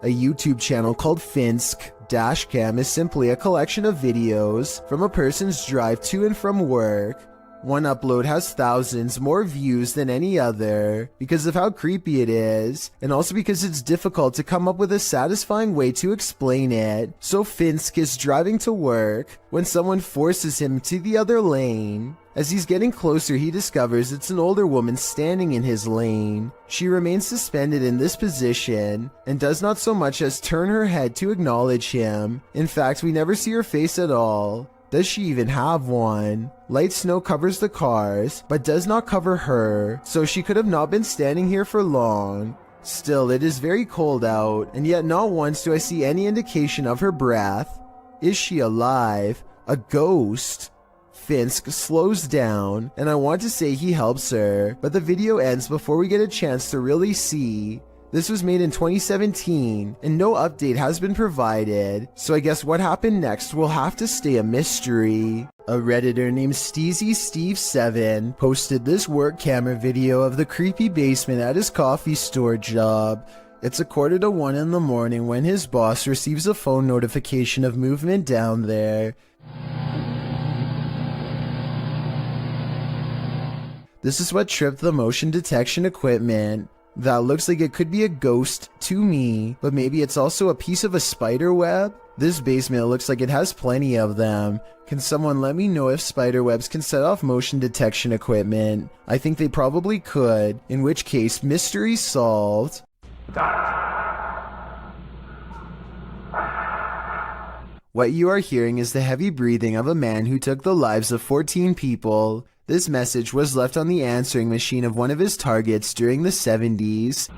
A YouTube channel called Finsk-Cam is simply a collection of videos from a person's drive to and from work. One upload has thousands more views than any other because of how creepy it is, and also because it's difficult to come up with a satisfying way to explain it. So Finsk is driving to work when someone forces him to the other lane. As he's getting closer, he discovers it's an older woman standing in his lane. She remains suspended in this position and does not so much as turn her head to acknowledge him. In fact, we never see her face at all. Does she even have one? Light snow covers the cars, but does not cover her, so she could have not been standing here for long. Still, it is very cold out, and yet not once do I see any indication of her breath. Is she alive? A ghost? Finsk slows down, and I want to say he helps her, but the video ends before we get a chance to really see. This was made in 2017, and no update has been provided, so I guess what happened next will have to stay a mystery. A Redditor named SteezySteve7 posted this work camera video of the creepy basement at his coffee store job. It's 1:45 in the morning when his boss receives a phone notification of movement down there. This is what tripped the motion detection equipment. That looks like it could be a ghost to me, but maybe it's also a piece of a spider web? This basement looks like it has plenty of them. Can someone let me know if spider webs can set off motion detection equipment? I think they probably could, in which case, mystery solved. What you are hearing is the heavy breathing of a man who took the lives of 14 people. This message was left on the answering machine of one of his targets during the 70s.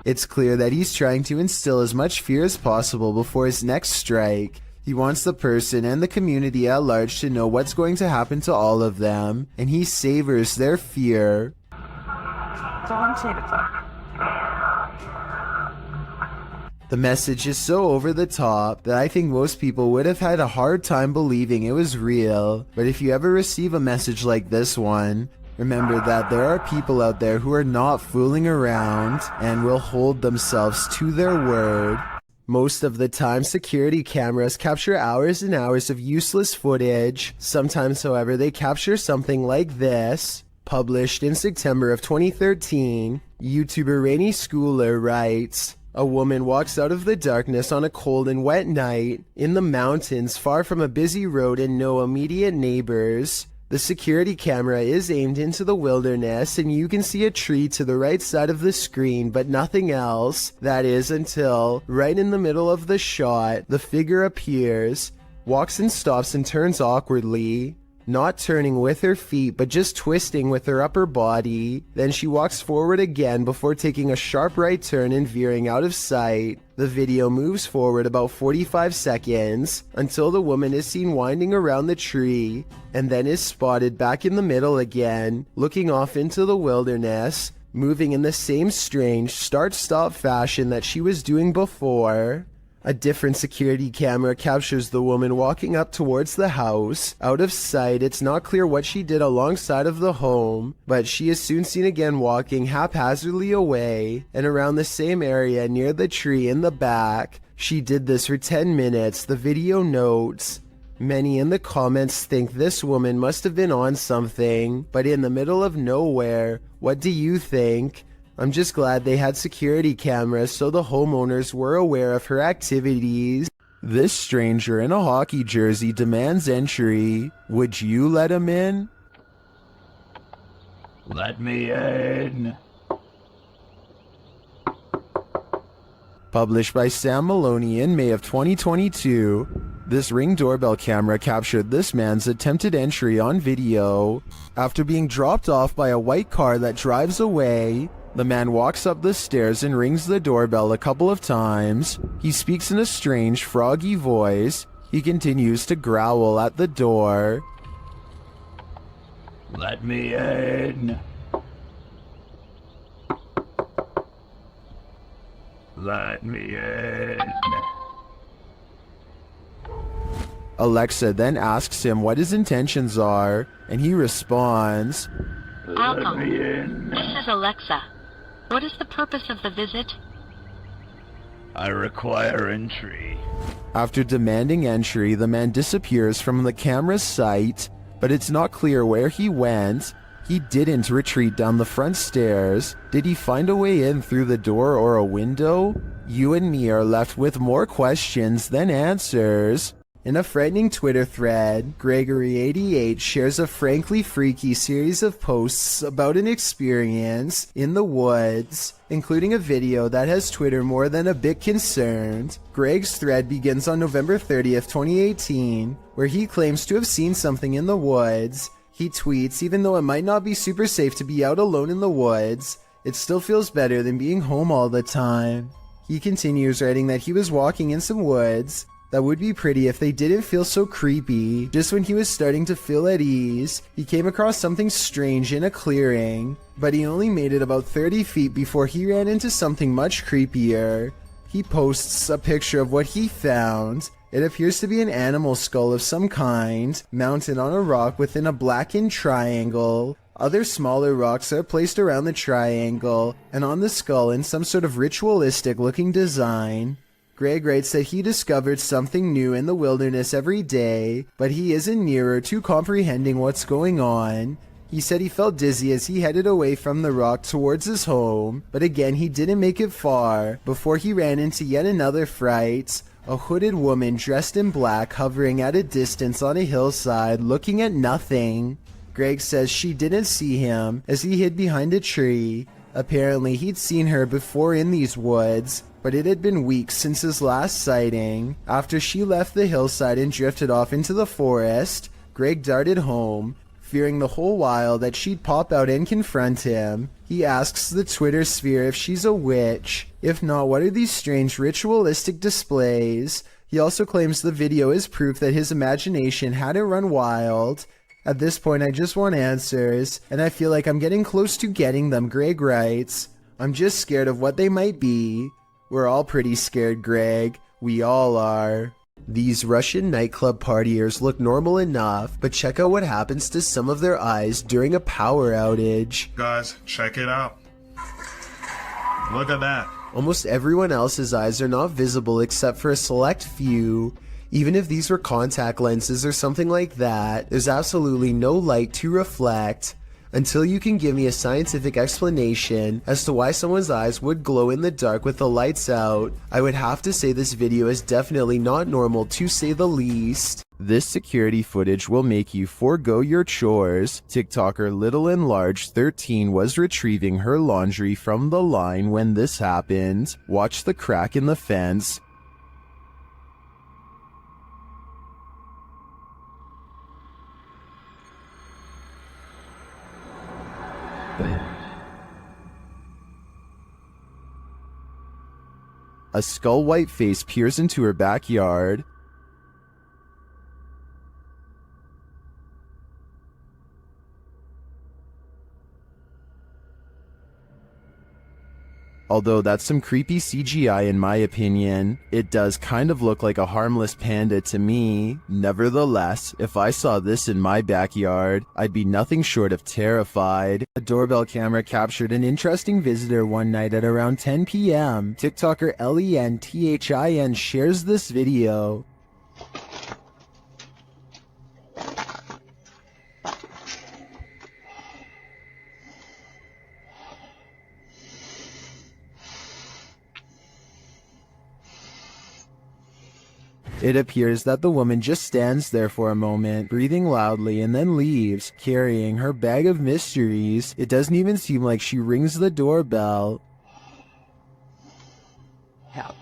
It's clear that he's trying to instill as much fear as possible before his next strike. He wants the person and the community at large to know what's going to happen to all of them, and he savors their fear. The message is so over the top that I think most people would have had a hard time believing it was real. But if you ever receive a message like this one, remember that there are people out there who are not fooling around and will hold themselves to their word. Most of the time, security cameras capture hours and hours of useless footage. Sometimes, however, they capture something like this. Published in September of 2013, YouTuber Rainy Schooler writes, "A woman walks out of the darkness on a cold and wet night in the mountains far from a busy road and no immediate neighbors. The security camera is aimed into the wilderness and you can see a tree to the right side of the screen but nothing else. That is until, right in the middle of the shot, the figure appears, walks and stops and turns awkwardly. Not turning with her feet, but just twisting with her upper body. Then she walks forward again before taking a sharp right turn and veering out of sight. The video moves forward about 45 seconds until the woman is seen winding around the tree and then is spotted back in the middle again, looking off into the wilderness, moving in the same strange start-stop fashion that she was doing before. A different security camera captures the woman walking up towards the house. Out of sight, it's not clear what she did alongside of the home, but she is soon seen again walking haphazardly away and around the same area near the tree in the back. She did this for 10 minutes, the video notes. Many in the comments think this woman must have been on something, but in the middle of nowhere. What do you think? I'm just glad they had security cameras so the homeowners were aware of her activities. This stranger in a hockey jersey demands entry. Would you let him in? Let me in. Published by Sam Maloney in May of 2022. This Ring doorbell camera captured this man's attempted entry on video. After being dropped off by a white car that drives away, the man walks up the stairs and rings the doorbell a couple of times. He speaks in a strange, froggy voice. He continues to growl at the door. Let me in. Let me in. Alexa then asks him what his intentions are, and he responds, Let me in. This is Alexa. What is the purpose of the visit? I require entry. After demanding entry, the man disappears from the camera's sight, but it's not clear where he went. He didn't retreat down the front stairs. Did he find a way in through the door or a window? You and me are left with more questions than answers. In a frightening Twitter thread, Gregory88 shares a frankly freaky series of posts about an experience in the woods, including a video that has Twitter more than a bit concerned. Greg's thread begins on November 30th, 2018, where he claims to have seen something in the woods. He tweets, even though it might not be super safe to be out alone in the woods, it still feels better than being home all the time. He continues writing that he was walking in some woods that would be pretty if they didn't feel so creepy. Just when he was starting to feel at ease, he came across something strange in a clearing, but he only made it about 30 feet before he ran into something much creepier. He posts a picture of what he found. It appears to be an animal skull of some kind, mounted on a rock within a blackened triangle. Other smaller rocks are placed around the triangle, and on the skull in some sort of ritualistic looking design. Greg writes that he discovered something new in the wilderness every day, but he isn't nearer to comprehending what's going on. He said he felt dizzy as he headed away from the rock towards his home, but again he didn't make it far before he ran into yet another fright. A hooded woman dressed in black hovering at a distance on a hillside looking at nothing. Greg says she didn't see him as he hid behind a tree. Apparently he'd seen her before in these woods, but it had been weeks since his last sighting. After she left the hillside and drifted off into the forest, Greg darted home, fearing the whole while that she'd pop out and confront him. He asks the Twitter sphere if she's a witch. If not, what are these strange ritualistic displays? He also claims the video is proof that his imagination hadn't run wild. At this point, I just want answers, and I feel like I'm getting close to getting them, Greg writes. I'm just scared of what they might be. We're all pretty scared, Greg. We all are. These Russian nightclub partiers look normal enough, but check out what happens to some of their eyes during a power outage. Guys, check it out. Look at that. Almost everyone else's eyes are not visible except for a select few. Even if these were contact lenses or something like that, there's absolutely no light to reflect. Until you can give me a scientific explanation as to why someone's eyes would glow in the dark with the lights out, I would have to say this video is definitely not normal, to say the least. This security footage will make you forego your chores. TikToker Little and Large 13 was retrieving her laundry from the line when this happened. Watch the crack in the fence. A skull-white face peers into her backyard. Although that's some creepy CGI in my opinion, it does kind of look like a harmless panda to me. Nevertheless, if I saw this in my backyard, I'd be nothing short of terrified. A doorbell camera captured an interesting visitor one night at around 10 p.m. TikToker LENTHIN shares this video. It appears that the woman just stands there for a moment, breathing loudly, and then leaves, carrying her bag of mysteries. It doesn't even seem like she rings the doorbell. Help.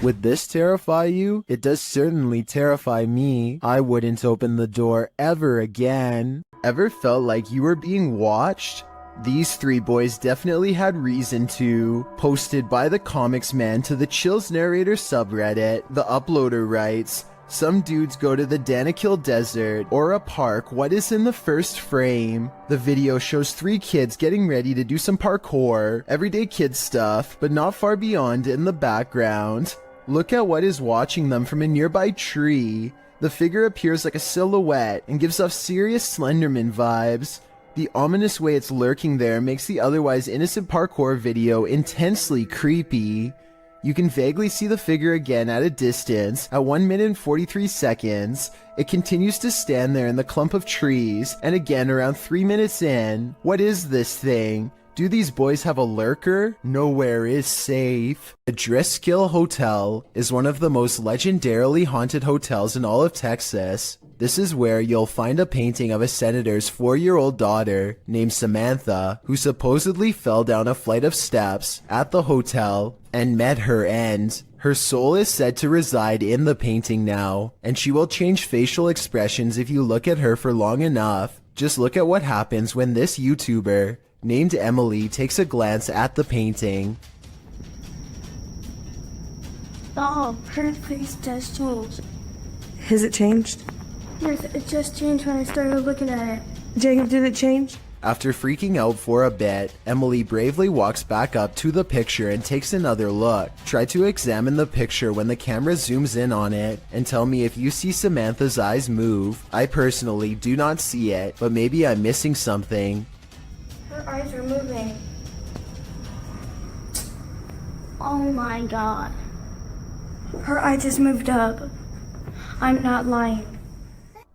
Would this terrify you? It does certainly terrify me. I wouldn't open the door ever again. Ever felt like you were being watched? These three boys definitely had reason to. Posted by the Comics Man to the Chills Narrator subreddit, the uploader writes, "Some dudes go to the Danakil Desert or a park. What is in the first frame? The video shows three kids getting ready to do some parkour, everyday kid stuff, but not far beyond in the background. Look at what is watching them from a nearby tree. The figure appears like a silhouette and gives off serious Slenderman vibes. The ominous way it's lurking there makes the otherwise innocent parkour video intensely creepy. You can vaguely see the figure again at a distance at 1 minute and 43 seconds. It continues to stand there in the clump of trees, and again around 3 minutes in. What is this thing? Do these boys have a lurker? Nowhere is safe. The Driskill Hotel is one of the most legendarily haunted hotels in all of Texas. This is where you'll find a painting of a senator's 4-year-old daughter named Samantha, who supposedly fell down a flight of steps at the hotel and met her end. Her soul is said to reside in the painting now, and she will change facial expressions if you look at her for long enough. Just look at what happens when this YouTuber named Emily takes a glance at the painting. Oh, her face does change. Has it changed? Yes, it just changed when I started looking at it. Jacob, did it change? After freaking out for a bit, Emily bravely walks back up to the picture and takes another look. Try to examine the picture when the camera zooms in on it and tell me if you see Samantha's eyes move. I personally do not see it, but maybe I'm missing something. Her eyes are moving. Oh my god. Her eye just moved up. I'm not lying.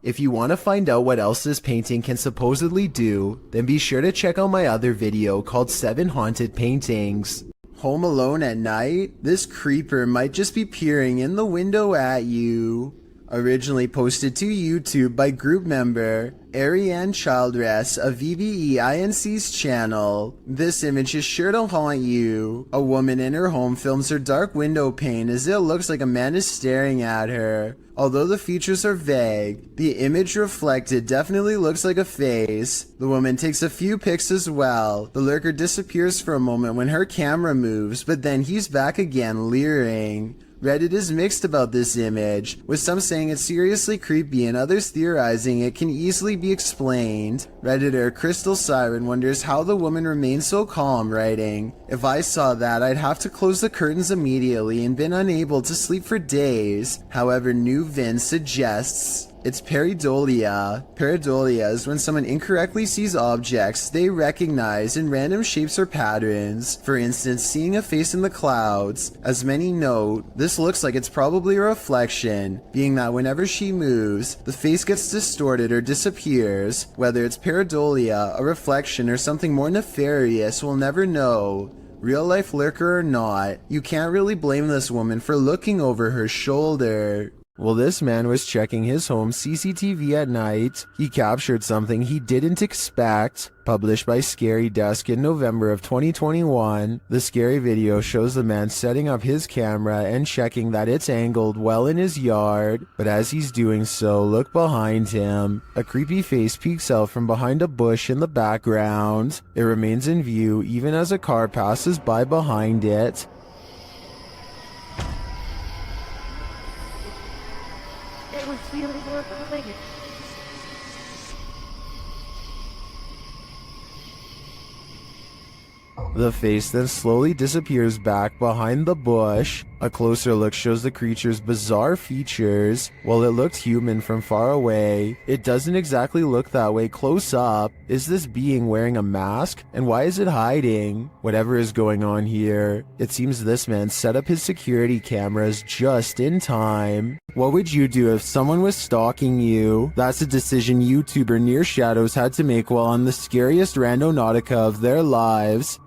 If you want to find out what else this painting can supposedly do, then be sure to check out my other video called 7 Haunted Paintings. Home alone at night? This creeper might just be peering in the window at you. Originally posted to YouTube by group member Ariane Childress of VBEINC's channel. This image is sure to haunt you. A woman in her home films her dark window pane as it looks like a man is staring at her. Although the features are vague, the image reflected definitely looks like a face. The woman takes a few pics as well. The lurker disappears for a moment when her camera moves, but then he's back again leering. Reddit is mixed about this image, with some saying it's seriously creepy and others theorizing it can easily be explained. Redditor Crystal Siren wonders how the woman remains so calm, writing, "If I saw that, I'd have to close the curtains immediately and been unable to sleep for days." However, New Vin suggests it's pareidolia. Pareidolia is when someone incorrectly sees objects they recognize in random shapes or patterns. For instance, seeing a face in the clouds. As many note, this looks like it's probably a reflection, being that whenever she moves, the face gets distorted or disappears. Whether it's pareidolia, a reflection, or something more nefarious, we'll never know. Real life lurker or not, you can't really blame this woman for looking over her shoulder. Well, this man was checking his home CCTV at night. He captured something he didn't expect. Published by Scary Desk in November of 2021, the scary video shows the man setting up his camera and checking that it's angled well in his yard. But as he's doing so, look behind him. A creepy face peeks out from behind a bush in the background. It remains in view even as a car passes by behind it. It was really related. The face then slowly disappears back behind the bush. A closer look shows the creature's bizarre features. While it looked human from far away, it doesn't exactly look that way close up. Is this being wearing a mask? And why is it hiding? Whatever is going on here, it seems this man set up his security cameras just in time. What would you do if someone was stalking you? That's a decision YouTuber Near Shadows had to make while on the scariest randonautica of their lives.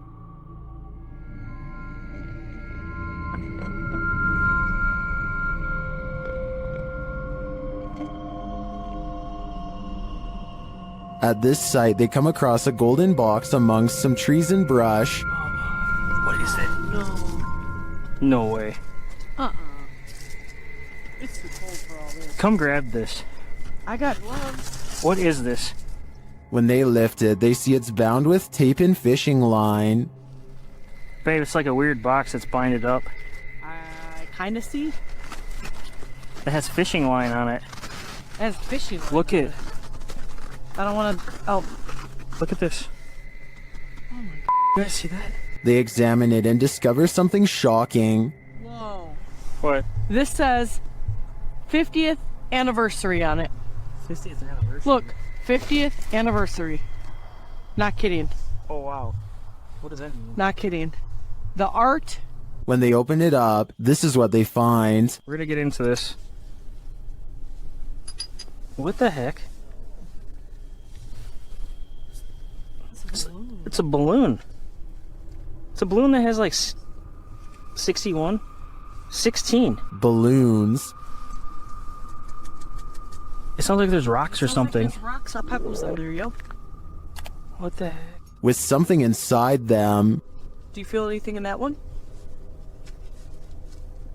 At this site, they come across a golden box amongst some trees and brush. What is it? No way. It's too cold for all this. Come grab this. I got gloves. What is this? When they lift it, they see it's bound with tape and fishing line. Babe, it's like a weird box that's binded up. I kind of see. It has fishing line on it. It has fishing. Look at. I don't want to. Oh, Look at this. oh my. You guys see that? They examine it and discover something shocking. Whoa. What? This says 50th anniversary on it. 50th anniversary. Look, 50th anniversary. Not kidding. Oh wow. What does that mean? Not kidding. The art. When they open it up, this is what they find. We're gonna get into this. What the heck? It's a balloon. It's a balloon that has like 61? 16. Balloons. It sounds like there's rocks or something. There's rocks on pebbles under you. What the heck? With something inside them. Do you feel anything in that one?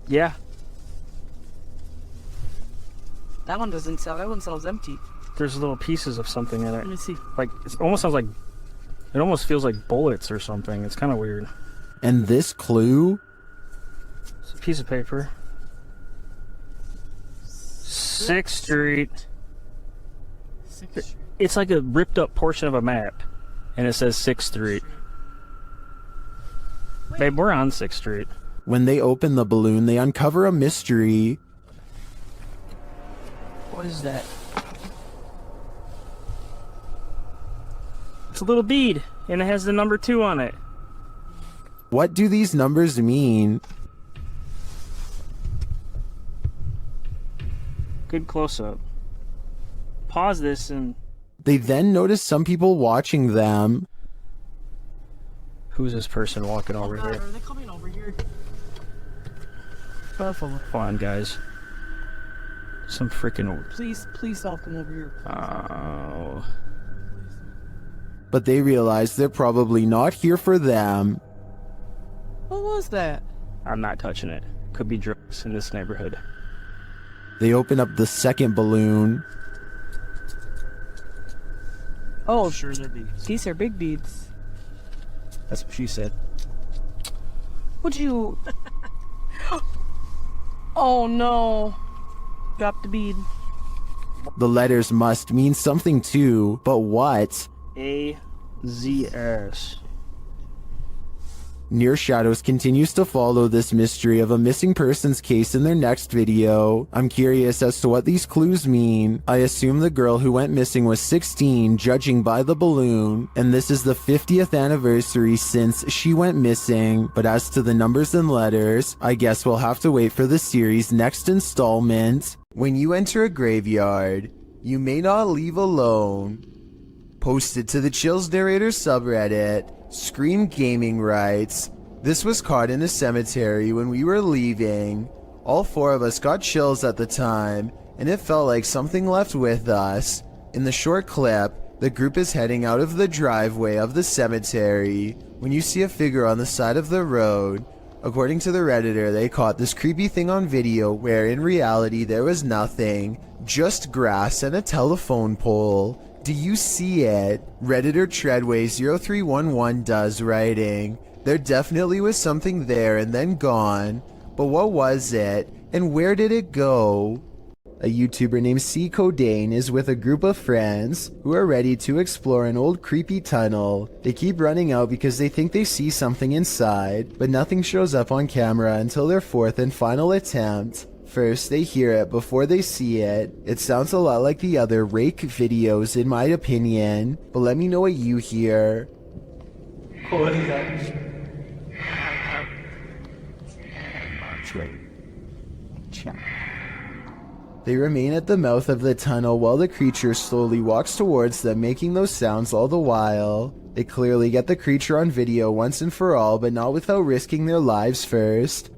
Yeah. That one doesn't sound. That one sounds empty. There's little pieces of something in Let it. me see. Like, it almost sounds like, it almost feels like bullets or something. It's kind of weird. And this clue? It's a piece of paper. 6th Street. It's like a ripped up portion of a map. And it says 6th Street. Babe, we're on 6th Street. When they open the balloon, they uncover a mystery. What is that? It's a little bead, and it has the number 2 on it. What do these numbers mean? Good close-up. Pause this and... They then notice some people watching them. Who's this person walking over here? Are they coming over here? Come on, guys. Some freaking... Please don't come over here. Oh... But they realize they're probably not here for them. What was that? I'm not touching it. Could be drugs in this neighborhood. They open up the second balloon. Oh, sure they're beads. These are big beads. That's what she said. Would you... Oh no. Drop the bead. The letters must mean something too, but what? A-Z-S. Near Shadows continues to follow this mystery of a missing persons case in their next video. I'm curious as to what these clues mean. I assume the girl who went missing was 16, judging by the balloon, and this is the 50th anniversary since she went missing. But as to the numbers and letters, I guess we'll have to wait for the series' next installment. When you enter a graveyard, you may not leave alone. Posted to the Chills Narrator subreddit, Scream Gaming writes, "This was caught in a cemetery when we were leaving. All 4 of us got chills at the time, and it felt like something left with us. In the short clip, the group is heading out of the driveway of the cemetery when you see a figure on the side of the road. According to the Redditor, they caught this creepy thing on video where in reality there was nothing, just grass and a telephone pole. Do you see it?" Redditor Treadway0311 does, writing, "There definitely was something there and then gone, but what was it, and where did it go?" A YouTuber named C. Codane is with a group of friends who are ready to explore an old creepy tunnel. They keep running out because they think they see something inside, but nothing shows up on camera until their 4th and final attempt. First, they hear it before they see it. It sounds a lot like the other Rake videos in my opinion, but let me know what you hear. They remain at the mouth of the tunnel while the creature slowly walks towards them, making those sounds all the while. They clearly get the creature on video once and for all, but not without risking their lives first.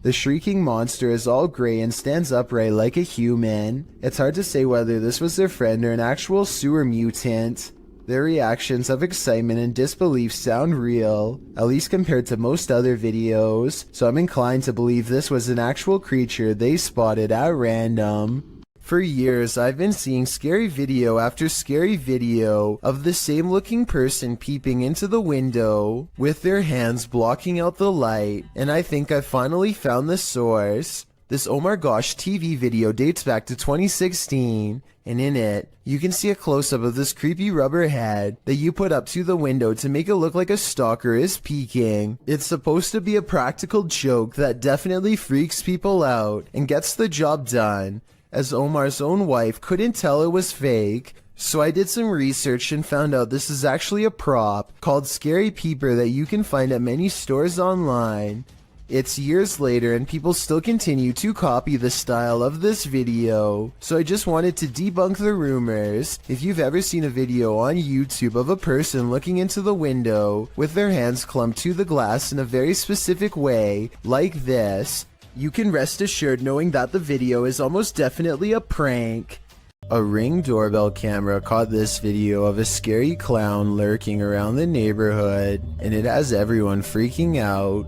The shrieking monster is all gray and stands upright like a human. It's hard to say whether this was their friend or an actual sewer mutant. Their reactions of excitement and disbelief sound real, at least compared to most other videos, so I'm inclined to believe this was an actual creature they spotted at random. For years, I've been seeing scary video after scary video of the same looking person peeping into the window with their hands blocking out the light, and I think I finally found the source. This Oh My Gosh TV video dates back to 2016, and in it, you can see a close-up of this creepy rubber head that you put up to the window to make it look like a stalker is peeking. It's supposed to be a practical joke that definitely freaks people out and gets the job done, as Omar's own wife couldn't tell it was fake. So I did some research and found out this is actually a prop called Scary Peeper that you can find at many stores online. It's years later and people still continue to copy the style of this video, so I just wanted to debunk the rumors. If you've ever seen a video on YouTube of a person looking into the window with their hands clumped to the glass in a very specific way, like this, you can rest assured knowing that the video is almost definitely a prank. A Ring doorbell camera caught this video of a scary clown lurking around the neighborhood, and it has everyone freaking out.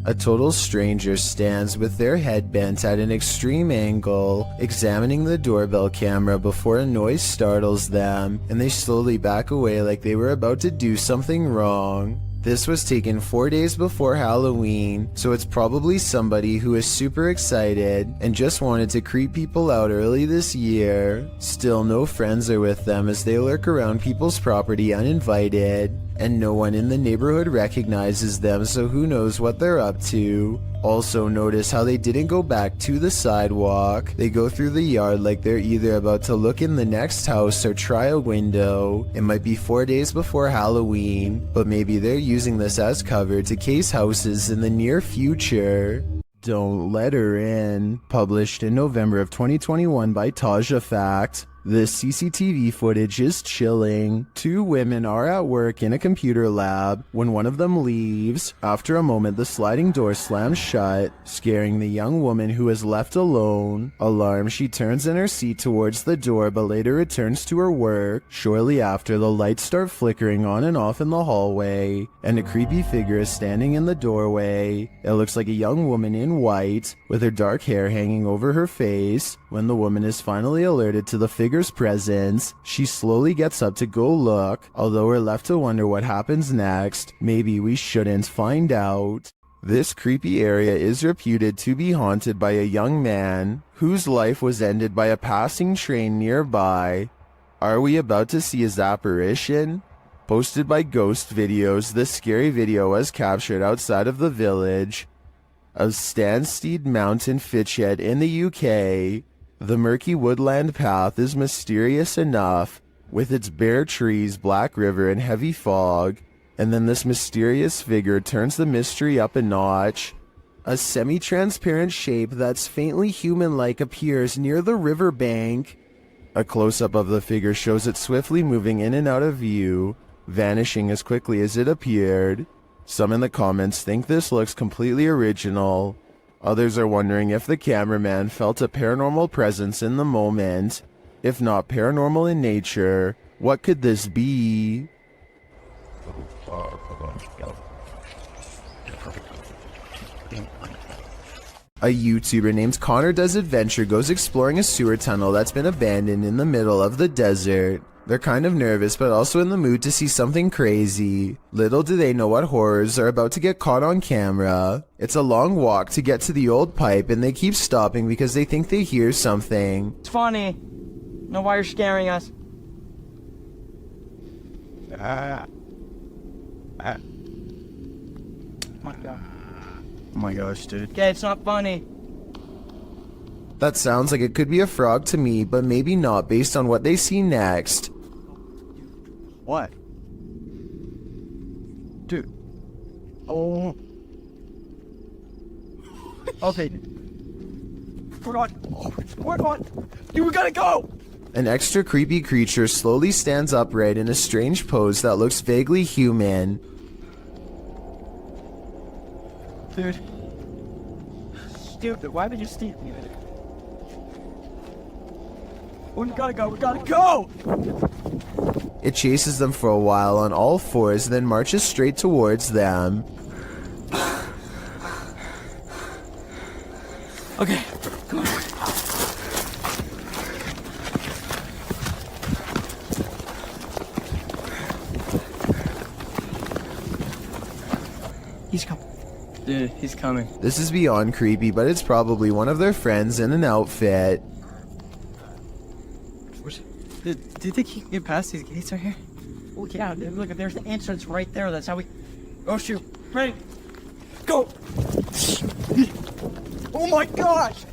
A total stranger stands with their head bent at an extreme angle, examining the doorbell camera before a noise startles them, and they slowly back away like they were about to do something wrong. This was taken 4 days before Halloween, so it's probably somebody who is super excited and just wanted to creep people out early this year. Still, no friends are with them as they lurk around people's property uninvited, and no one in the neighborhood recognizes them, so who knows what they're up to. Also, notice how they didn't go back to the sidewalk. They go through the yard like they're either about to look in the next house or try a window. It might be 4 days before Halloween, but maybe they're using this as cover to case houses in the near future. Don't Let Her In, published in November of 2021 by Taja Fact. This CCTV footage is chilling. Two women are at work in a computer lab when one of them leaves. After a moment, the sliding door slams shut, scaring the young woman who is left alone. Alarmed, she turns in her seat towards the door but later returns to her work. Shortly after, the lights start flickering on and off in the hallway, and a creepy figure is standing in the doorway. It looks like a young woman in white, with her dark hair hanging over her face. When the woman is finally alerted to the figure's presence, she slowly gets up to go look, although we're left to wonder what happens next. Maybe we shouldn't find out. This creepy area is reputed to be haunted by a young man whose life was ended by a passing train nearby. Are we about to see his apparition? Posted by Ghost Videos, this scary video was captured outside of the village of Stanstead Mountain, Fitchhead in the UK. The murky woodland path is mysterious enough, with its bare trees, black river, and heavy fog, and then this mysterious figure turns the mystery up a notch. A semi-transparent shape that's faintly human-like appears near the riverbank. A close-up of the figure shows it swiftly moving in and out of view, vanishing as quickly as it appeared. Some in the comments think this looks completely original. Others are wondering if the cameraman felt a paranormal presence in the moment. If not paranormal in nature, what could this be? A YouTuber named Connor Does Adventure goes exploring a sewer tunnel that's been abandoned in the middle of the desert. They're kind of nervous but also in the mood to see something crazy. Little do they know what horrors are about to get caught on camera. It's a long walk to get to the old pipe and they keep stopping because they think they hear something. It's funny. Know why you're scaring us? Oh my god. Oh my gosh, dude. Okay, it's not funny. That sounds like it could be a frog to me, but maybe not based on what they see next. What? Dude. Oh. Okay. We're on. Dude, we gotta go! An extra creepy creature slowly stands upright in a strange pose that looks vaguely human. Dude. Stupid, why would you steal me? We gotta go! It chases them for a while on all fours, then marches straight towards them. Okay, come on. He's coming. Dude, he's coming. This is beyond creepy, but it's probably one of their friends in an outfit. Do you think he can get past these gates right here? Oh yeah, dude, look, there's the entrance right there. That's how we... Oh shoot. Ready? Go! Oh my gosh!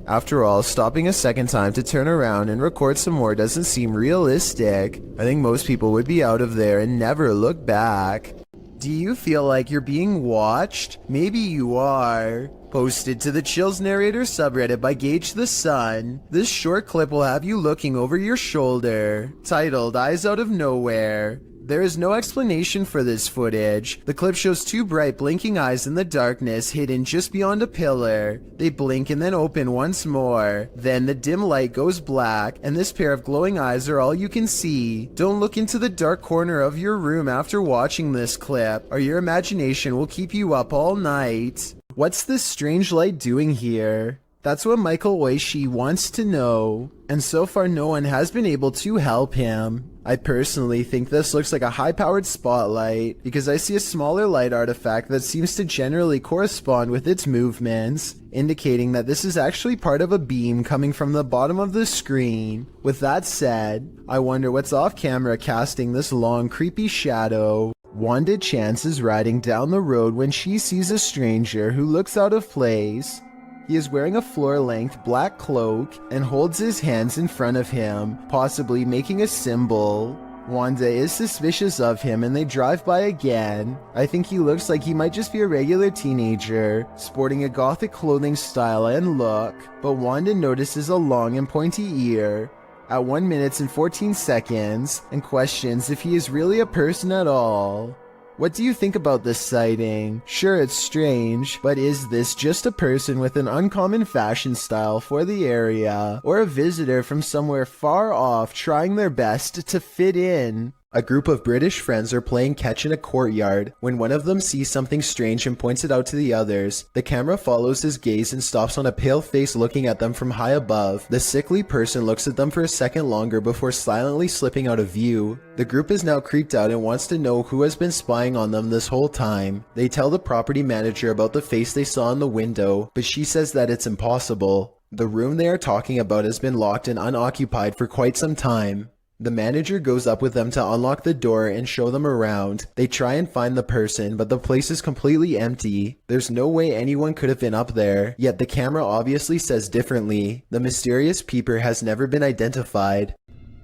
After all, stopping a second time to turn around and record some more doesn't seem realistic. I think most people would be out of there and never look back. Do you feel like you're being watched? Maybe you are. Posted to the Chills Narrator subreddit by Gage the Sun, this short clip will have you looking over your shoulder. Titled Eyes Out of Nowhere. There is no explanation for this footage. The clip shows two bright blinking eyes in the darkness hidden just beyond a pillar. They blink and then open once more. Then the dim light goes black and this pair of glowing eyes are all you can see. Don't look into the dark corner of your room after watching this clip or your imagination will keep you up all night. What's this strange light doing here? That's what Michael Oishi wants to know, and so far no one has been able to help him. I personally think this looks like a high-powered spotlight, because I see a smaller light artifact that seems to generally correspond with its movements, indicating that this is actually part of a beam coming from the bottom of the screen. With that said, I wonder what's off-camera casting this long, creepy shadow. Wanda Chance is riding down the road when she sees a stranger who looks out of place. He is wearing a floor-length black cloak and holds his hands in front of him, possibly making a symbol. Wanda is suspicious of him and they drive by again. I think he looks like he might just be a regular teenager, sporting a gothic clothing style and look, but Wanda notices a long and pointy ear at 1 minute and 14 seconds and questions if he is really a person at all. What do you think about this sighting? Sure, it's strange, but is this just a person with an uncommon fashion style for the area, or a visitor from somewhere far off trying their best to fit in? A group of British friends are playing catch in a courtyard when one of them sees something strange and points it out to the others. The camera follows his gaze and stops on a pale face looking at them from high above. The sickly person looks at them for a second longer before silently slipping out of view. The group is now creeped out and wants to know who has been spying on them this whole time. They tell the property manager about the face they saw in the window, but she says that it's impossible. The room they are talking about has been locked and unoccupied for quite some time. The manager goes up with them to unlock the door and show them around. They try and find the person, but the place is completely empty. There's no way anyone could have been up there, yet the camera obviously says differently. The mysterious peeper has never been identified.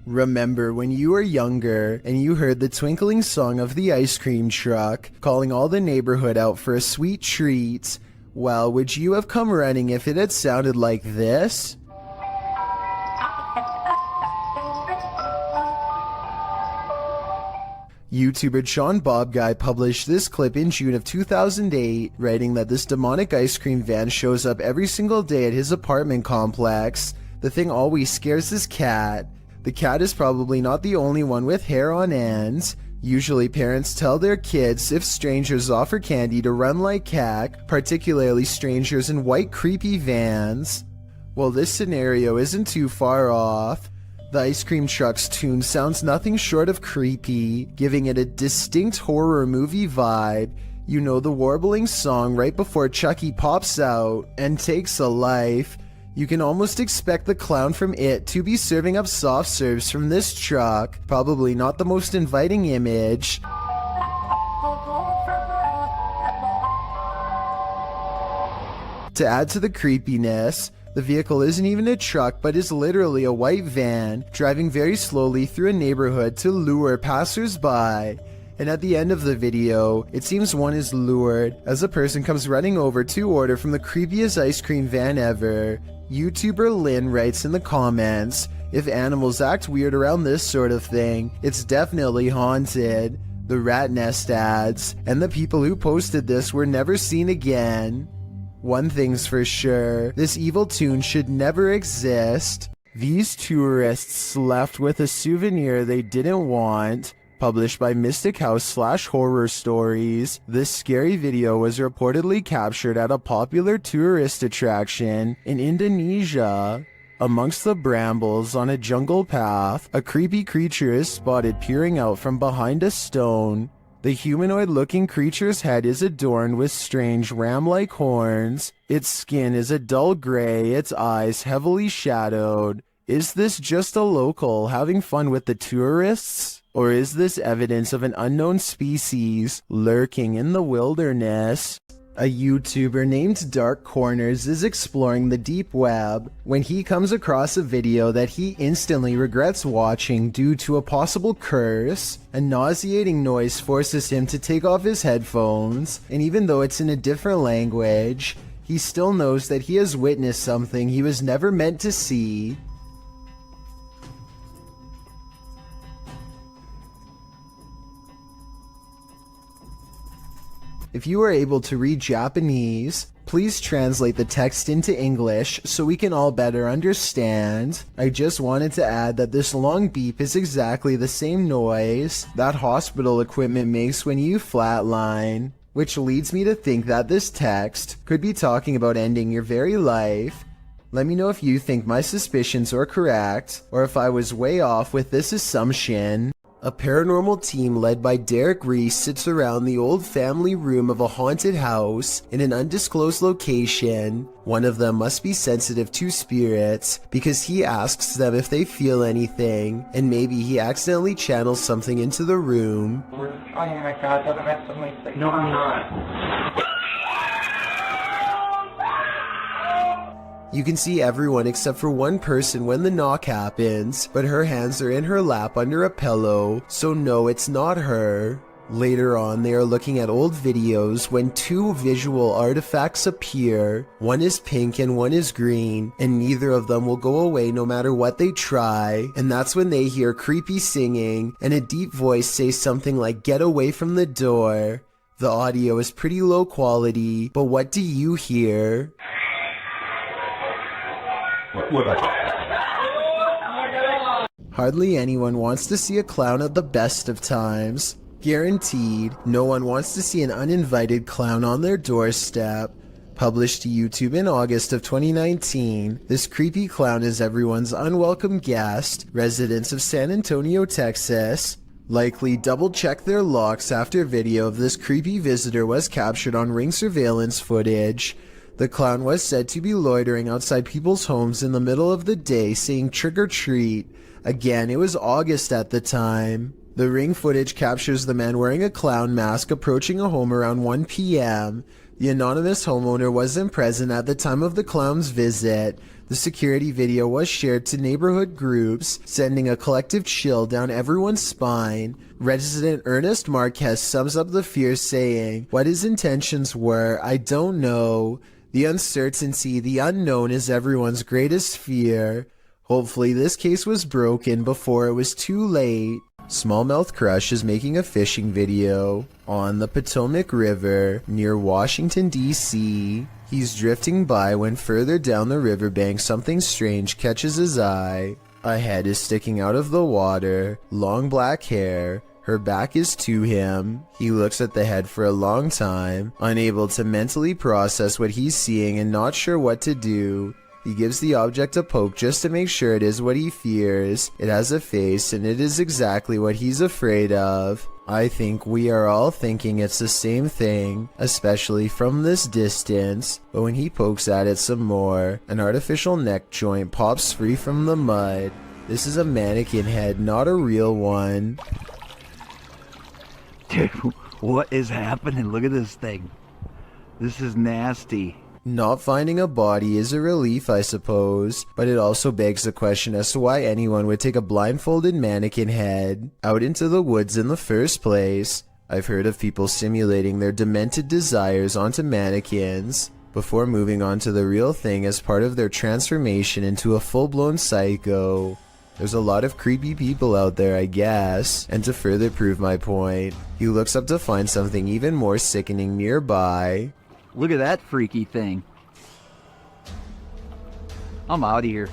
Remember when you were younger and you heard the twinkling song of the ice cream truck, calling all the neighborhood out for a sweet treat? Well, would you have come running if it had sounded like this? YouTuber Sean Bob Guy published this clip in June of 2008, writing that this demonic ice cream van shows up every single day at his apartment complex. The thing always scares his cat. The cat is probably not the only one with hair on end. Usually parents tell their kids if strangers offer candy to run like heck, particularly strangers in white creepy vans. Well, this scenario isn't too far off. The ice cream truck's tune sounds nothing short of creepy, giving it a distinct horror movie vibe. You know, the warbling song right before Chucky pops out and takes a life. You can almost expect the clown from It to be serving up soft serves from this truck. Probably not the most inviting image. To add to the creepiness, the vehicle isn't even a truck but is literally a white van, driving very slowly through a neighborhood to lure passers-by. And at the end of the video, it seems one is lured as a person comes running over to order from the creepiest ice cream van ever. YouTuber Lynn writes in the comments, "If animals act weird around this sort of thing, it's definitely haunted." The rat nest adds, "And the people who posted this were never seen again." One thing's for sure, this evil tune should never exist. These tourists left with a souvenir they didn't want. Published by Mystic House / Horror Stories, this scary video was reportedly captured at a popular tourist attraction in Indonesia. Amongst the brambles on a jungle path, a creepy creature is spotted peering out from behind a stone. The humanoid-looking creature's head is adorned with strange ram-like horns. Its skin is a dull gray, its eyes heavily shadowed. Is this just a local having fun with the tourists? Or is this evidence of an unknown species lurking in the wilderness? A YouTuber named Dark Corners is exploring the deep web when he comes across a video that he instantly regrets watching due to a possible curse. A nauseating noise forces him to take off his headphones, and even though it's in a different language, he still knows that he has witnessed something he was never meant to see. If you are able to read Japanese, please translate the text into English so we can all better understand. I just wanted to add that this long beep is exactly the same noise that hospital equipment makes when you flatline, which leads me to think that this text could be talking about ending your very life. Let me know if you think my suspicions are correct, or if I was way off with this assumption. A paranormal team led by Derek Reese sits around the old family room of a haunted house in an undisclosed location. One of them must be sensitive to spirits because he asks them if they feel anything, and maybe he accidentally channels something into the room. Oh my god, doesn't mess with me. No, I'm not. You can see everyone except for one person when the knock happens, but her hands are in her lap under a pillow, so no, it's not her. Later on, they are looking at old videos when two visual artifacts appear. One is pink and one is green, and neither of them will go away no matter what they try. And that's when they hear creepy singing and a deep voice say something like, "Get away from the door." The audio is pretty low quality, but what do you hear? Hardly anyone wants to see a clown at the best of times. Guaranteed, no one wants to see an uninvited clown on their doorstep. Published to YouTube in August of 2019, this creepy clown is everyone's unwelcome guest. Residents of San Antonio, Texas likely double-checked their locks after video of this creepy visitor was captured on Ring surveillance footage. The clown was said to be loitering outside people's homes in the middle of the day saying trick or treat. Again, it was August at the time. The Ring footage captures the man wearing a clown mask approaching a home around 1 p.m. The anonymous homeowner wasn't present at the time of the clown's visit. The security video was shared to neighborhood groups, sending a collective chill down everyone's spine. Resident Ernest Marquez sums up the fear saying, "What his intentions were, I don't know. The uncertainty, the unknown is everyone's greatest fear. Hopefully this case was broken before it was too late." Smallmouth Crush is making a fishing video on the Potomac River near Washington, D.C. He's drifting by when further down the riverbank something strange catches his eye. A head is sticking out of the water, long black hair. Her back is to him. He looks at the head for a long time, unable to mentally process what he's seeing and not sure what to do. He gives the object a poke just to make sure it is what he fears. It has a face and it is exactly what he's afraid of. I think we are all thinking it's the same thing, especially from this distance, but when he pokes at it some more, an artificial neck joint pops free from the mud. This is a mannequin head, not a real one. Dude, what is happening? Look at this thing. This is nasty. Not finding a body is a relief, I suppose, but it also begs the question as to why anyone would take a blindfolded mannequin head out into the woods in the first place. I've heard of people simulating their demented desires onto mannequins before moving on to the real thing as part of their transformation into a full-blown psycho. There's a lot of creepy people out there, I guess. And to further prove my point, he looks up to find something even more sickening nearby. Look at that freaky thing. I'm out of here.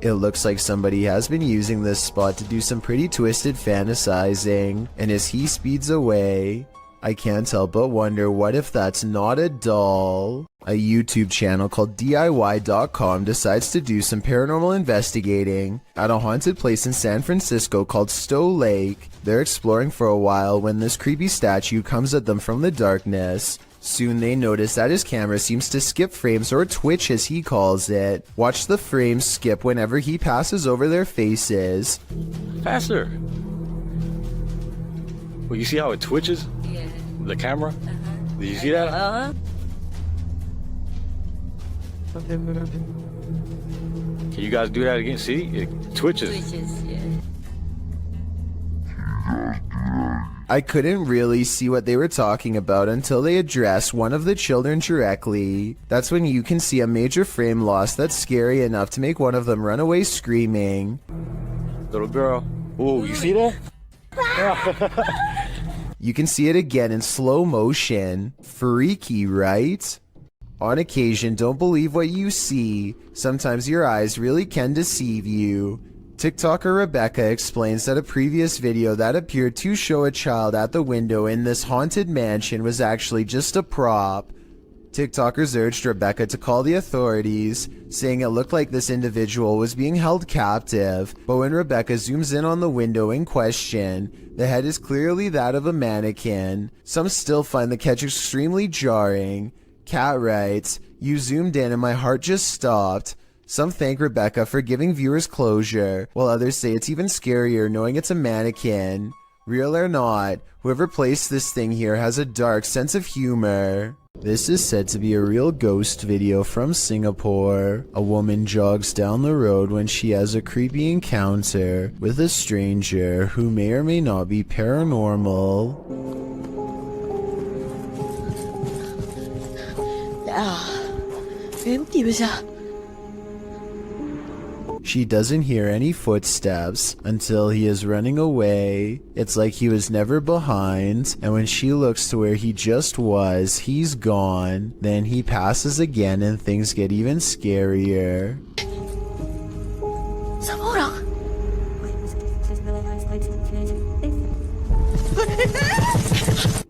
It looks like somebody has been using this spot to do some pretty twisted fantasizing, and as he speeds away, I can't help but wonder, what if that's not a doll? A YouTube channel called DIY.com decides to do some paranormal investigating at a haunted place in San Francisco called Stowe Lake. They're exploring for a while when this creepy statue comes at them from the darkness. Soon they notice that his camera seems to skip frames, or twitch as he calls it. Watch the frames skip whenever he passes over their faces. Faster! Well, you see how it twitches? Yeah. The camera? Did you see that? Can you guys do that again? See? It twitches. Twitches, yeah. I couldn't really see what they were talking about until they address one of the children directly. That's when you can see a major frame loss that's scary enough to make one of them run away screaming. Little girl. Ooh, you see that? You can see it again in slow motion. Freaky, right? On occasion, don't believe what you see. Sometimes your eyes really can deceive you. TikToker Rebecca explains that a previous video that appeared to show a child at the window in this haunted mansion was actually just a prop. TikTokers urged Rebecca to call the authorities, saying it looked like this individual was being held captive, but when Rebecca zooms in on the window in question, the head is clearly that of a mannequin. Some still find the catch extremely jarring. Kat writes, "You zoomed in and my heart just stopped." Some thank Rebecca for giving viewers closure, while others say it's even scarier knowing it's a mannequin. Real or not, whoever placed this thing here has a dark sense of humor. This is said to be a real ghost video from Singapore. A woman jogs down the road when she has a creepy encounter with a stranger who may or may not be paranormal. She doesn't hear any footsteps until he is running away. It's like he was never behind, and when she looks to where he just was, he's gone. Then he passes again and things get even scarier.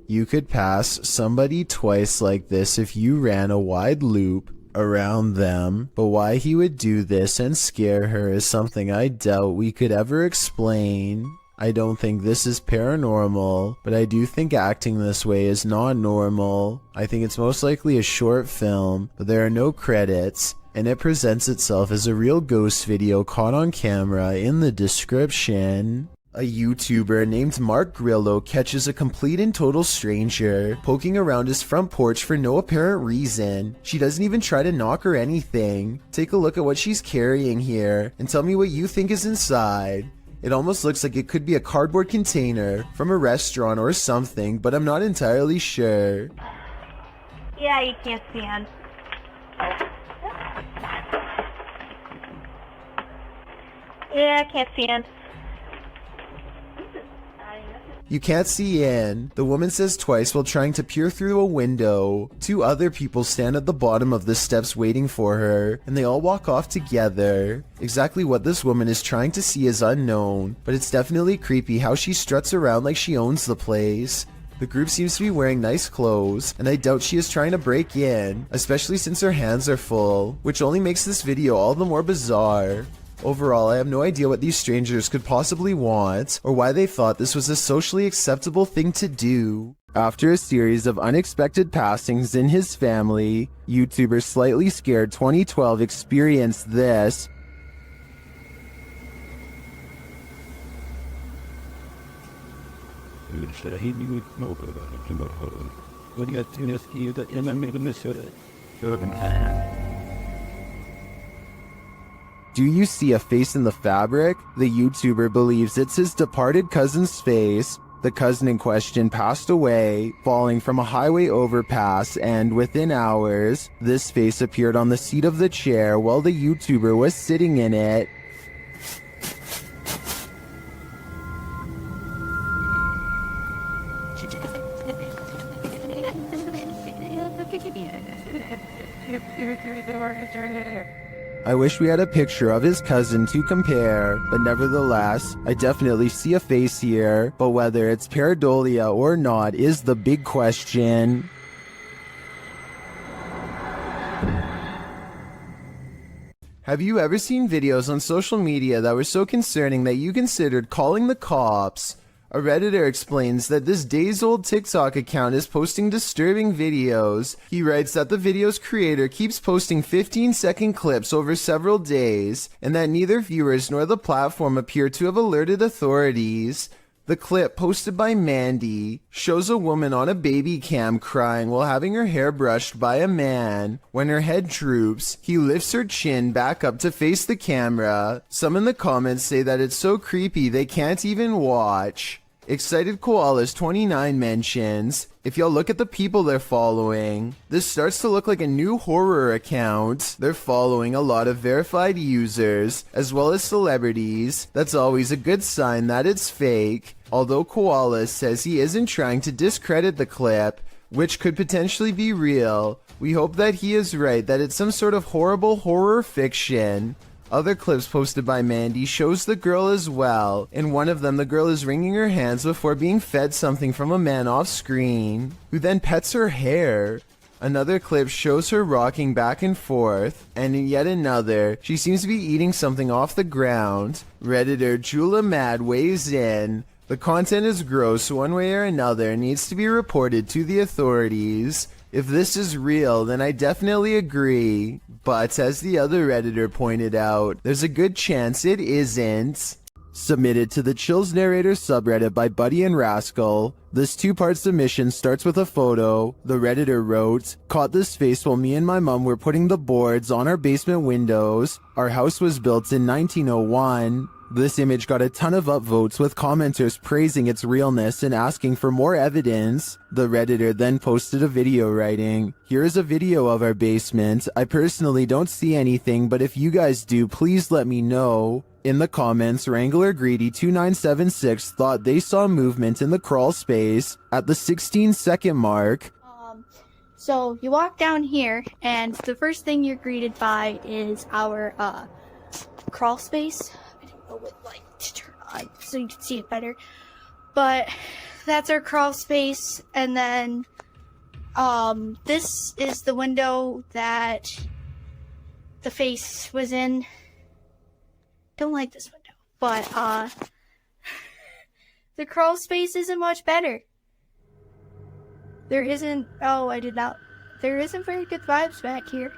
You could pass somebody twice like this if you ran a wide loop around them, but why he would do this and scare her is something I doubt we could ever explain. I don't think this is paranormal, but I do think acting this way is not normal. I think it's most likely a short film, but there are no credits, and it presents itself as a real ghost video caught on camera in the description. A YouTuber named Mark Grillo catches a complete and total stranger poking around his front porch for no apparent reason. She doesn't even try to knock or anything. Take a look at what she's carrying here and tell me what you think is inside. It almost looks like it could be a cardboard container from a restaurant or something, but I'm not entirely sure. Yeah, you can't stand. Yeah, I can't stand. You can't see in, the woman says twice while trying to peer through a window. Two other people stand at the bottom of the steps waiting for her, and they all walk off together. Exactly what this woman is trying to see is unknown, but it's definitely creepy how she struts around like she owns the place. The group seems to be wearing nice clothes, and I doubt she is trying to break in, especially since her hands are full, which only makes this video all the more bizarre. Overall, I have no idea what these strangers could possibly want, or why they thought this was a socially acceptable thing to do. After a series of unexpected passings in his family, YouTuber Slightly Scared 2012 experienced this. Do you see a face in the fabric? The YouTuber believes it's his departed cousin's face. The cousin in question passed away, falling from a highway overpass, and within hours, this face appeared on the seat of the chair while the YouTuber was sitting in it. I wish we had a picture of his cousin to compare, but nevertheless, I definitely see a face here, but whether it's pareidolia or not is the big question. Have you ever seen videos on social media that were so concerning that you considered calling the cops? A Redditor explains that this days-old TikTok account is posting disturbing videos. He writes that the video's creator keeps posting 15-second clips over several days, and that neither viewers nor the platform appear to have alerted authorities. The clip, posted by Mandy, shows a woman on a baby cam crying while having her hair brushed by a man. When her head droops, he lifts her chin back up to face the camera. Some in the comments say that it's so creepy they can't even watch. Excited Koalas 29 mentions, if y'all look at the people they're following, this starts to look like a new horror account. They're following a lot of verified users, as well as celebrities. That's always a good sign that it's fake. Although Koala says he isn't trying to discredit the clip, which could potentially be real, we hope that he is right, that it's some sort of horrible horror fiction. Other clips posted by Mandy shows the girl as well. In one of them, the girl is wringing her hands before being fed something from a man off screen, who then pets her hair. Another clip shows her rocking back and forth, and in yet another, she seems to be eating something off the ground. Redditor Jula Mad weighs in. The content is gross one way or another and needs to be reported to the authorities. If this is real, then I definitely agree. But as the other Redditor pointed out, there's a good chance it isn't. Submitted to the Chills Narrator subreddit by Buddy and Rascal. This two-part submission starts with a photo. The Redditor wrote, "Caught this face while me and my mom were putting the boards on our basement windows. Our house was built in 1901. This image got a ton of upvotes with commenters praising its realness and asking for more evidence. The Redditor then posted a video writing, "Here is a video of our basement. I personally don't see anything, but if you guys do, please let me know." In the comments, Wrangler Greedy 2976 thought they saw movement in the crawl space at the 16-second mark. So you walk down here, and the first thing you're greeted by is our crawl space. I would like to turn on so you can see it better, but that's our crawl space. And then this is the window that the face was in. Don't like this window, but the crawl space isn't much better. There isn't very good vibes back here.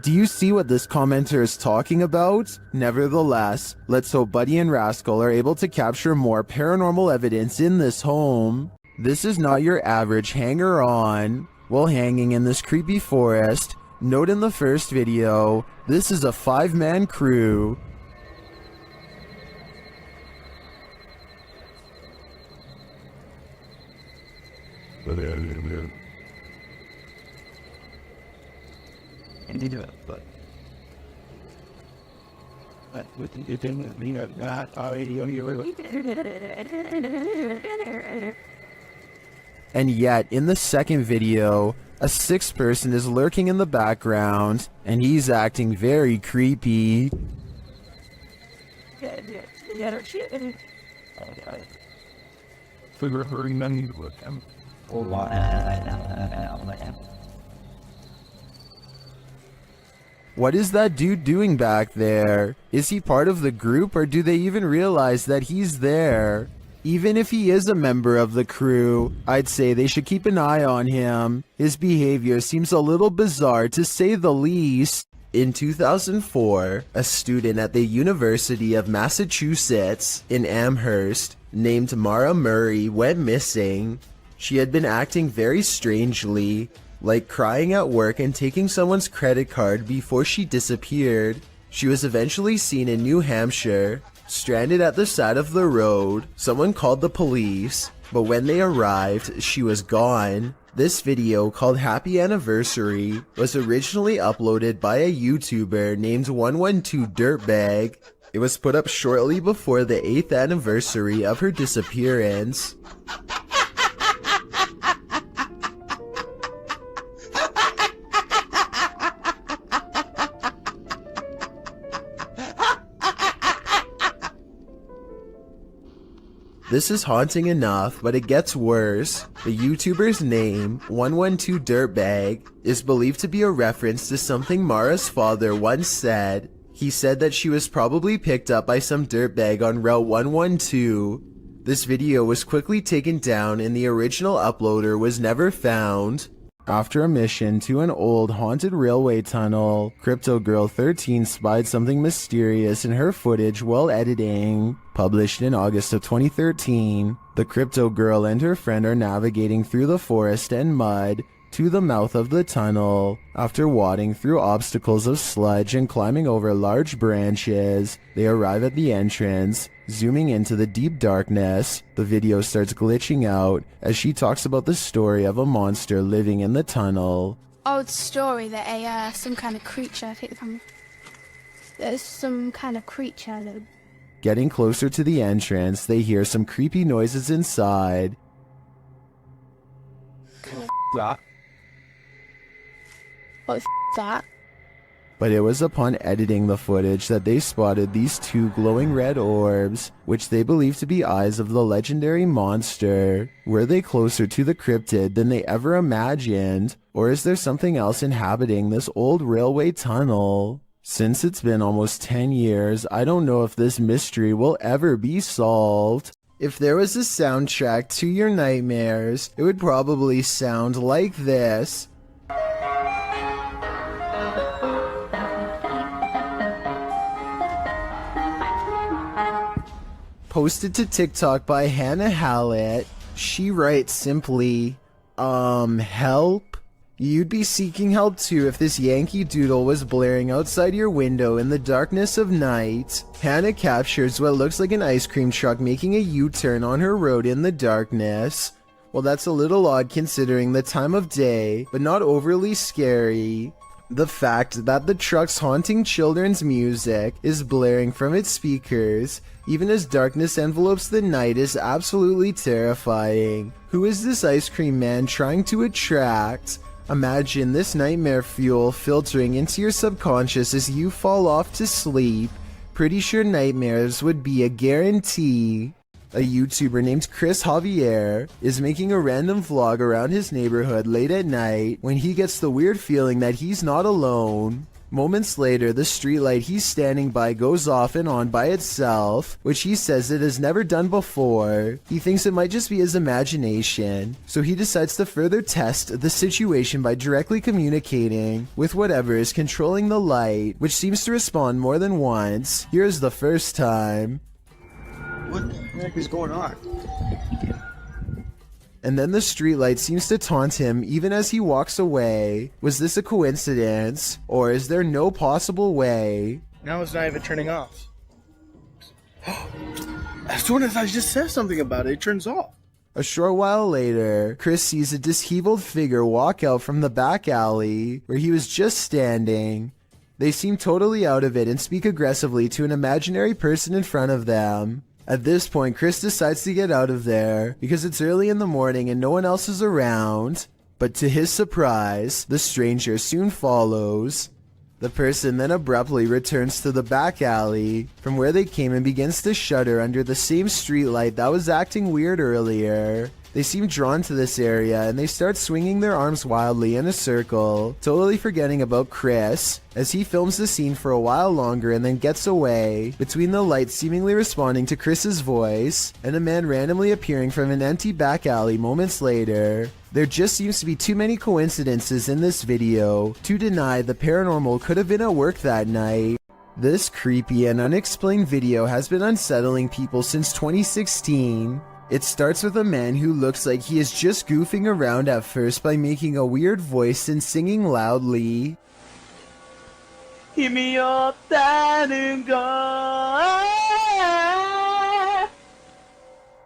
Do you see what this commenter is talking about? Nevertheless, let's hope Buddy and Rascal are able to capture more paranormal evidence in this home. This is not your average hanger-on. While hanging in this creepy forest, note in the first video, this is a 5-man crew. And yet, in the second video, a 6th person is lurking in the background, and he's acting very creepy. What is that dude doing back there? Is he part of the group, or do they even realize that he's there? Even if he is a member of the crew, I'd say they should keep an eye on him. His behavior seems a little bizarre, to say the least. In 2004, a student at the University of Massachusetts in Amherst named Mara Murray went missing. She had been acting very strangely, like crying at work and taking someone's credit card before she disappeared. She was eventually seen in New Hampshire, stranded at the side of the road. Someone called the police, but when they arrived, she was gone. This video, called Happy Anniversary, was originally uploaded by a YouTuber named 112 Dirtbag. It was put up shortly before the 8th anniversary of her disappearance. This is haunting enough, but it gets worse. The YouTuber's name, 112 Dirtbag, is believed to be a reference to something Mara's father once said. He said that she was probably picked up by some dirtbag on Route 112. This video was quickly taken down and the original uploader was never found. After a mission to an old haunted railway tunnel, Crypto Girl 13 spied something mysterious in her footage while editing. Published in August of 2013, the Crypto Girl and her friend are navigating through the forest and mud to the mouth of the tunnel. After wading through obstacles of sludge and climbing over large branches, they arrive at the entrance. Zooming into the deep darkness, the video starts glitching out as she talks about the story of a monster living in the tunnel. Old story that some kind of creature, I think there's some kind of creature that... Getting closer to the entrance, they hear some creepy noises inside. What's that? But it was upon editing the footage that they spotted these two glowing red orbs, which they believe to be eyes of the legendary monster. Were they closer to the cryptid than they ever imagined? Or is there something else inhabiting this old railway tunnel? Since it's been almost 10 years, I don't know if this mystery will ever be solved. If there was a soundtrack to your nightmares, it would probably sound like this. Posted to TikTok by Hannah Hallett. She writes simply, help? You'd be seeking help too if this Yankee Doodle was blaring outside your window in the darkness of night. Hannah captures what looks like an ice cream truck making a U-turn on her road in the darkness. Well, that's a little odd considering the time of day, but not overly scary. The fact that the truck's haunting children's music is blaring from its speakers, even as darkness envelopes the night, is absolutely terrifying. Who is this ice cream man trying to attract? Imagine this nightmare fuel filtering into your subconscious as you fall off to sleep. Pretty sure nightmares would be a guarantee. A YouTuber named Chris Javier is making a random vlog around his neighborhood late at night when he gets the weird feeling that he's not alone. Moments later, the streetlight he's standing by goes off and on by itself, which he says it has never done before. He thinks it might just be his imagination, so he decides to further test the situation by directly communicating with whatever is controlling the light, which seems to respond more than once. Here's the first time. What the heck is going on? And then the streetlight seems to taunt him even as he walks away. Was this a coincidence? Or is there no possible way? Now it's not even turning off. As soon as I just said something about it, it turns off. A short while later, Chris sees a disheveled figure walk out from the back alley where he was just standing. They seem totally out of it and speak aggressively to an imaginary person in front of them. At this point, Chris decides to get out of there because it's early in the morning and no one else is around. But to his surprise, the stranger soon follows. The person then abruptly returns to the back alley from where they came and begins to shudder under the same streetlight that was acting weird earlier. They seem drawn to this area and they start swinging their arms wildly in a circle, totally forgetting about Chris, as he films the scene for a while longer and then gets away, between the lights seemingly responding to Chris's voice, and a man randomly appearing from an empty back alley moments later. There just seems to be too many coincidences in this video to deny the paranormal could have been at work that night. This creepy and unexplained video has been unsettling people since 2016. It starts with a man who looks like he is just goofing around at first by making a weird voice and singing loudly. 힘이 없다는 걸.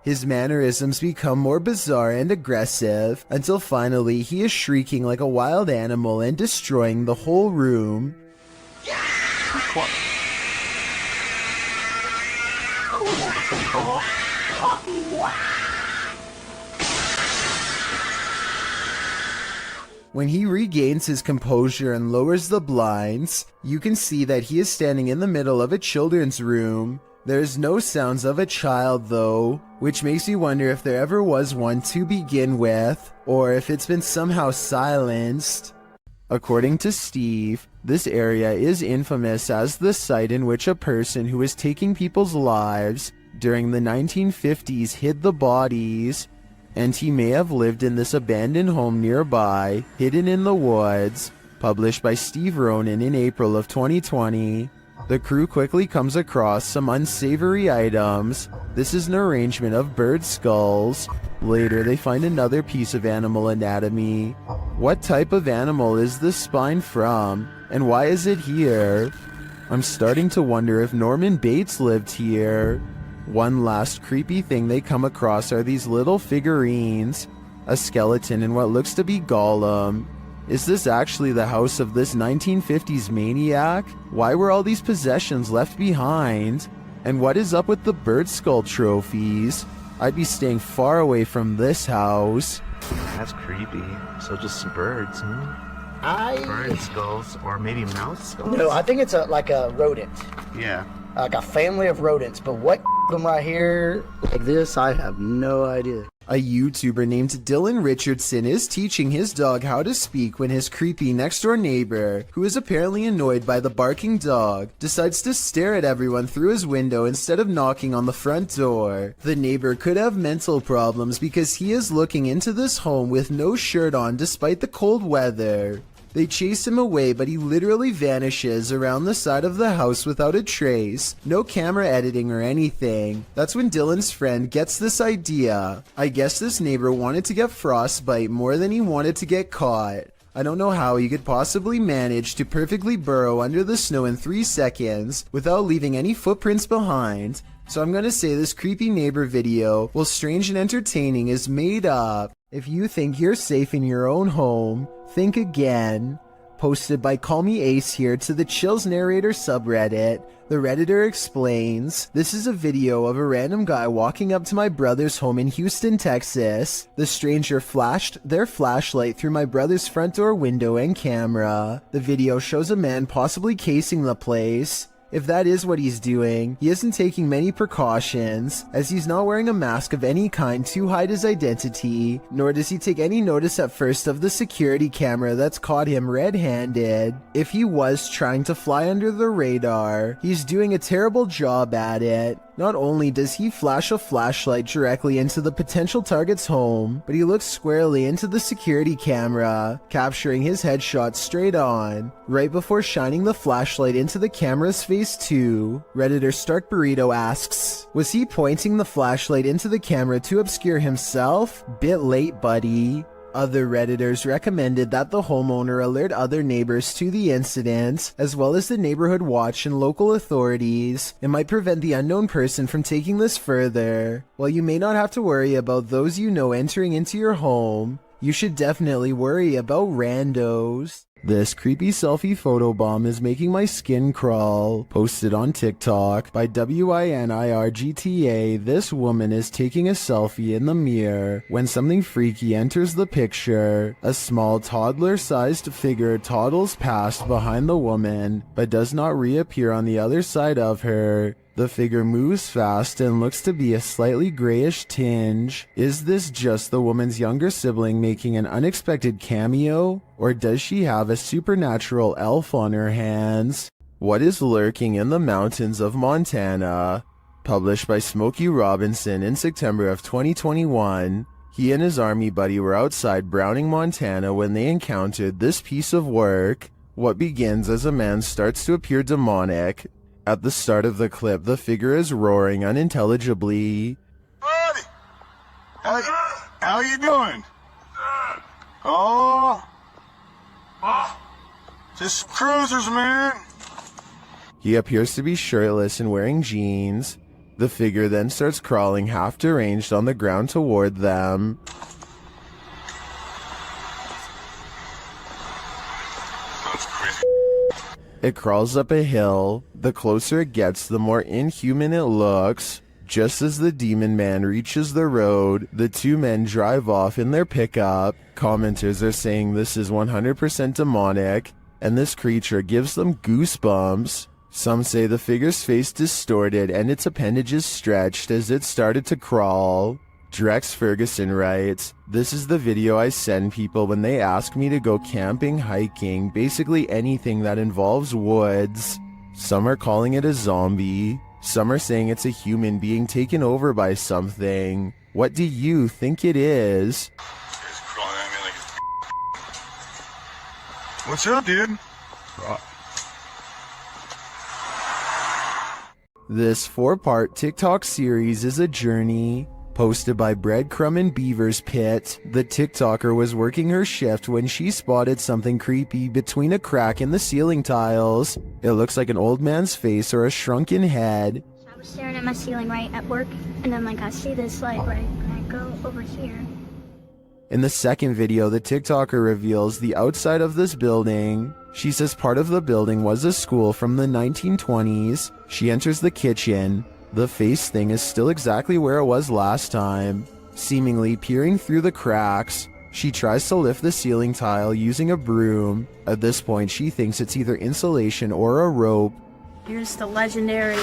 His mannerisms become more bizarre and aggressive until finally he is shrieking like a wild animal and destroying the whole room. When he regains his composure and lowers the blinds, you can see that he is standing in the middle of a children's room. There's no sounds of a child though, which makes me wonder if there ever was one to begin with, or if it's been somehow silenced. According to Steve, this area is infamous as the site in which a person who was taking people's lives during the 1950s hid the bodies, and he may have lived in this abandoned home nearby, hidden in the woods. Published by Steve Ronan in April of 2020. The crew quickly comes across some unsavory items. This is an arrangement of bird skulls. Later, they find another piece of animal anatomy. What type of animal is this spine from, and why is it here? I'm starting to wonder if Norman Bates lived here. One last creepy thing they come across are these little figurines. A skeleton and what looks to be Gollum. Is this actually the house of this 1950s maniac? Why were all these possessions left behind? And what is up with the bird skull trophies? I'd be staying far away from this house. That's creepy. So just some birds, huh? Bird skulls, or maybe mouse skulls? No, I think it's like a rodent. Yeah. Like a family of rodents. But what them right here like this, I have no idea. A YouTuber named Dylan Richardson is teaching his dog how to speak when his creepy next-door neighbor, who is apparently annoyed by the barking dog, decides to stare at everyone through his window instead of knocking on the front door. The neighbor could have mental problems because he is looking into this home with no shirt on despite the cold weather. They chase him away, but he literally vanishes around the side of the house without a trace. No camera editing or anything. That's when Dylan's friend gets this idea. I guess this neighbor wanted to get frostbite more than he wanted to get caught. I don't know how he could possibly manage to perfectly burrow under the snow in 3 seconds without leaving any footprints behind. So I'm gonna say this creepy neighbor video, while strange and entertaining, is made up. If you think you're safe in your own home, think again. Posted by Call Me Ace here to the Chills Narrator subreddit. The Redditor explains, this is a video of a random guy walking up to my brother's home in Houston, Texas. The stranger flashed their flashlight through my brother's front door window and camera. The video shows a man possibly casing the place. If that is what he's doing, he isn't taking many precautions, as he's not wearing a mask of any kind to hide his identity, nor does he take any notice at first of the security camera that's caught him red-handed. If he was trying to fly under the radar, he's doing a terrible job at it. Not only does he flash a flashlight directly into the potential target's home, but he looks squarely into the security camera, capturing his headshot straight on, right before shining the flashlight into the camera's face too. Redditor Stark Burrito asks, was he pointing the flashlight into the camera to obscure himself? Bit late, buddy. Other Redditors recommended that the homeowner alert other neighbors to the incident, as well as the neighborhood watch and local authorities. It might prevent the unknown person from taking this further. While you may not have to worry about those you know entering into your home, you should definitely worry about randos. This creepy selfie photobomb is making my skin crawl. Posted on TikTok by WINIRGTA, this woman is taking a selfie in the mirror when something freaky enters the picture. A small toddler-sized figure toddles past behind the woman, but does not reappear on the other side of her. The figure moves fast and looks to be a slightly grayish tinge. Is this just the woman's younger sibling making an unexpected cameo? Or does she have a supernatural elf on her hands? What is lurking in the mountains of Montana? Published by Smokey Robinson in September of 2021. He and his army buddy were outside Browning, Montana when they encountered this piece of work. What begins as a man starts to appear demonic. At the start of the clip, the figure is roaring unintelligibly. Buddy! How you doing? Oh! Just cruisers, man! He appears to be shirtless and wearing jeans. The figure then starts crawling half deranged on the ground toward them. That's crazy. It crawls up a hill. The closer it gets, the more inhuman it looks. Just as the demon man reaches the road, the two men drive off in their pickup. Commenters are saying this is 100% demonic, and this creature gives them goosebumps. Some say the figure's face distorted and its appendages stretched as it started to crawl. Drex Ferguson writes, "This is the video I send people when they ask me to go camping, hiking, basically anything that involves woods. Some are calling it a zombie. Some are saying it's a human being taken over by something. What do you think it is?" What's up, dude? This 4-part TikTok series is a journey. Posted by Breadcrumb and Beaver's Pit, the TikToker was working her shift when she spotted something creepy between a crack in the ceiling tiles. It looks like an old man's face or a shrunken head. I was staring at my ceiling right at work, and then I see this light right, and I go over here. In the second video, the TikToker reveals the outside of this building. She says part of the building was a school from the 1920s. She enters the kitchen. The face thing is still exactly where it was last time, seemingly peering through the cracks. She tries to lift the ceiling tile using a broom. At this point, she thinks it's either insulation or a rope. Here's the legendary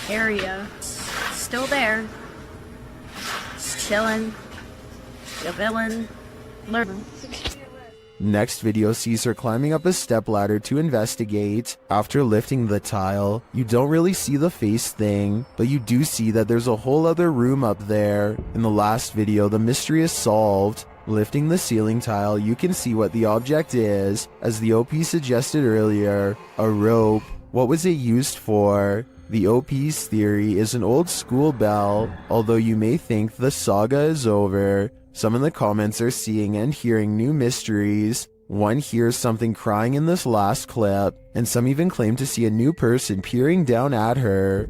area. Still there. Just chilling. The villain. Learning. Next video sees her climbing up a stepladder to investigate. After lifting the tile, you don't really see the face thing, but you do see that there's a whole other room up there. In the last video, the mystery is solved. Lifting the ceiling tile, you can see what the object is. As the OP suggested earlier, a rope. What was it used for? The OP's theory is an old school bell, although you may think the saga is over. Some in the comments are seeing and hearing new mysteries. One hears something crying in this last clip, and some even claim to see a new person peering down at her.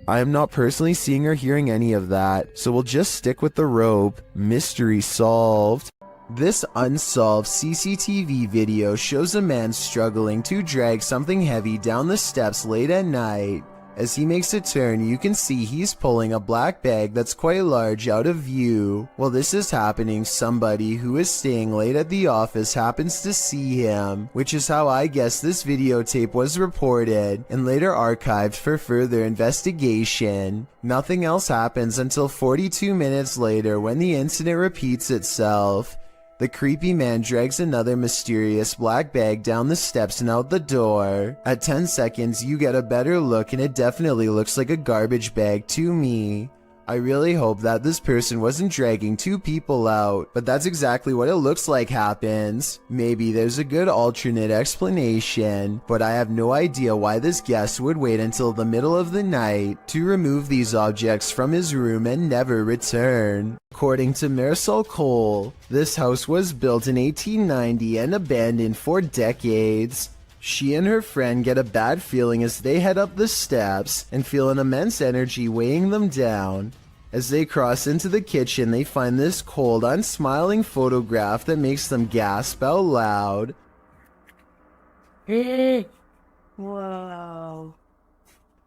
I am not personally seeing or hearing any of that, so we'll just stick with the rope. Mystery solved. This unsolved CCTV video shows a man struggling to drag something heavy down the steps late at night. As he makes a turn, you can see he's pulling a black bag that's quite large out of view. While this is happening, somebody who is staying late at the office happens to see him, which is how I guess this videotape was reported and later archived for further investigation. Nothing else happens until 42 minutes later when the incident repeats itself. The creepy man drags another mysterious black bag down the steps and out the door. At 10 seconds, you get a better look and it definitely looks like a garbage bag to me. I really hope that this person wasn't dragging two people out, but that's exactly what it looks like happens. Maybe there's a good alternate explanation, but I have no idea why this guest would wait until the middle of the night to remove these objects from his room and never return. According to Marisol Cole, this house was built in 1890 and abandoned for decades. She and her friend get a bad feeling as they head up the steps and feel an immense energy weighing them down. As they cross into the kitchen, they find this cold, unsmiling photograph that makes them gasp out loud. Whoa.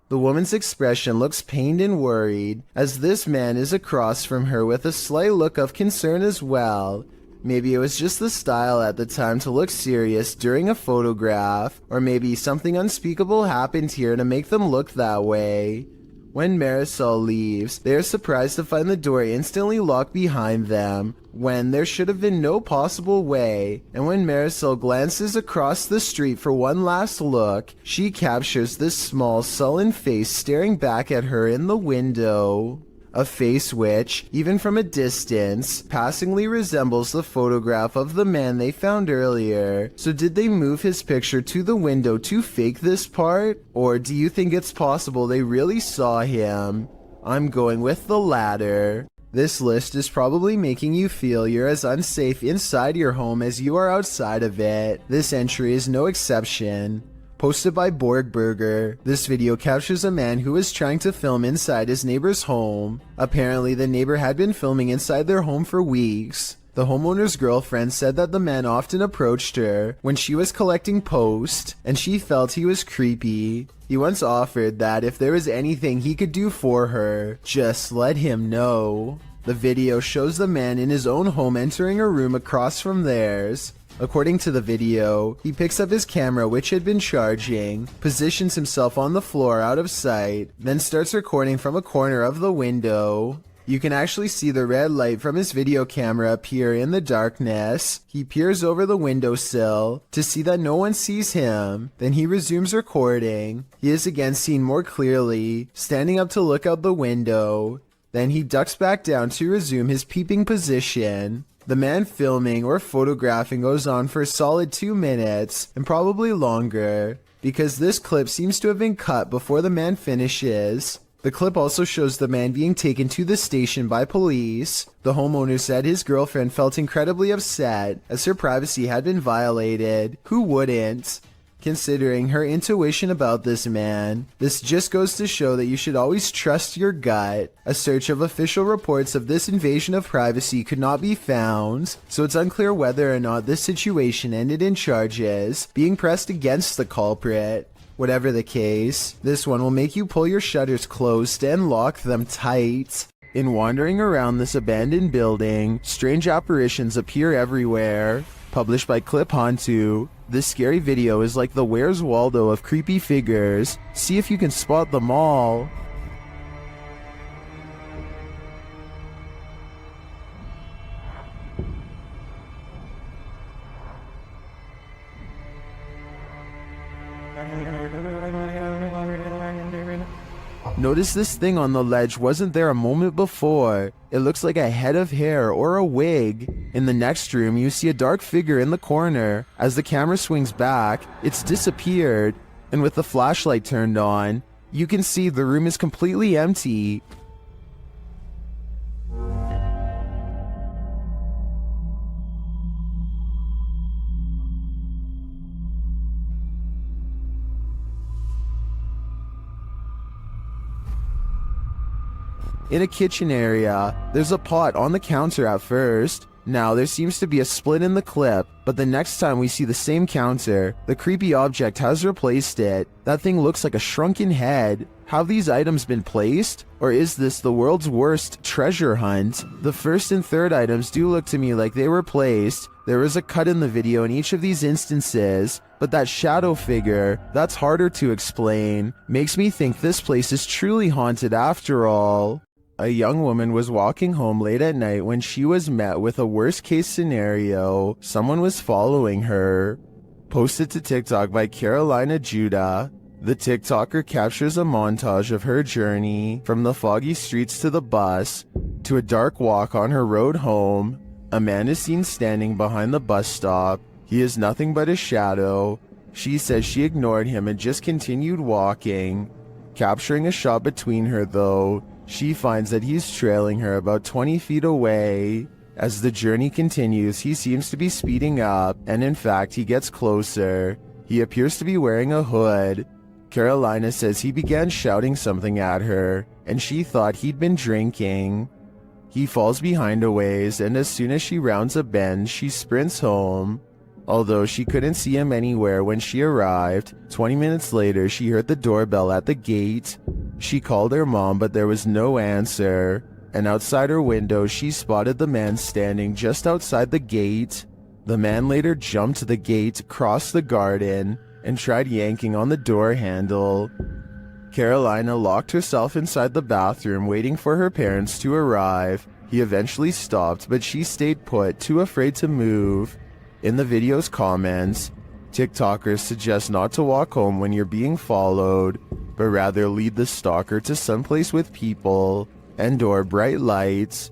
The woman's expression looks pained and worried, as this man is across from her with a slight look of concern as well. Maybe it was just the style at the time to look serious during a photograph, or maybe something unspeakable happened here to make them look that way. When Marisol leaves, they are surprised to find the door instantly locked behind them, when there should have been no possible way. And when Marisol glances across the street for one last look, she captures this small, sullen face staring back at her in the window. A face which, even from a distance, passingly resembles the photograph of the man they found earlier. So did they move his picture to the window to fake this part? Or do you think it's possible they really saw him? I'm going with the latter. This list is probably making you feel you're as unsafe inside your home as you are outside of it. This entry is no exception. Posted by Borgburger, this video captures a man who is trying to film inside his neighbor's home. Apparently, the neighbor had been filming inside their home for weeks. The homeowner's girlfriend said that the man often approached her when she was collecting post, and she felt he was creepy. He once offered that if there was anything he could do for her, just let him know. The video shows the man in his own home entering a room across from theirs. According to the video, he picks up his camera which had been charging, positions himself on the floor out of sight, then starts recording from a corner of the window. You can actually see the red light from his video camera appear in the darkness. He peers over the windowsill to see that no one sees him. Then he resumes recording. He is again seen more clearly, standing up to look out the window. Then he ducks back down to resume his peeping position. The man filming or photographing goes on for a solid 2 minutes, and probably longer, because this clip seems to have been cut before the man finishes. The clip also shows the man being taken to the station by police. The homeowner said his girlfriend felt incredibly upset as her privacy had been violated. Who wouldn't? Considering her intuition about this man, this just goes to show that you should always trust your gut. A search of official reports of this invasion of privacy could not be found, so it's unclear whether or not this situation ended in charges being pressed against the culprit. Whatever the case, this one will make you pull your shutters closed and lock them tight. In wandering around this abandoned building, strange apparitions appear everywhere. Published by Clip Hantu, this scary video is like the Where's Waldo of creepy figures. See if you can spot them all. Notice this thing on the ledge wasn't there a moment before. It looks like a head of hair or a wig. In the next room, you see a dark figure in the corner. As the camera swings back, it's disappeared. And with the flashlight turned on, you can see the room is completely empty. In a kitchen area, there's a pot on the counter at first. Now there seems to be a split in the clip, but the next time we see the same counter, the creepy object has replaced it. That thing looks like a shrunken head. Have these items been placed? Or is this the world's worst treasure hunt? The first and third items do look to me like they were placed. There is a cut in the video in each of these instances, but that shadow figure, that's harder to explain. Makes me think this place is truly haunted after all. A young woman was walking home late at night when she was met with a worst-case scenario. Someone was following her. Posted to TikTok by Carolina Judah. The TikToker captures a montage of her journey from the foggy streets to the bus to a dark walk on her road home. A man is seen standing behind the bus stop. He is nothing but a shadow. She says she ignored him and just continued walking. Capturing a shot between her though, she finds that he's trailing her about 20 feet away. As the journey continues, he seems to be speeding up, and in fact, he gets closer. He appears to be wearing a hood. Carolina says he began shouting something at her, and she thought he'd been drinking. He falls behind a ways, and as soon as she rounds a bend, she sprints home. Although she couldn't see him anywhere when she arrived, 20 minutes later she heard the doorbell at the gate. She called her mom, but there was no answer, and outside her window she spotted the man standing just outside the gate. The man later jumped the gate, crossed the garden, and tried yanking on the door handle. Carolina locked herself inside the bathroom waiting for her parents to arrive. He eventually stopped, but she stayed put, too afraid to move. In the video's comments, TikTokers suggest not to walk home when you're being followed, but rather lead the stalker to someplace with people and/or bright lights.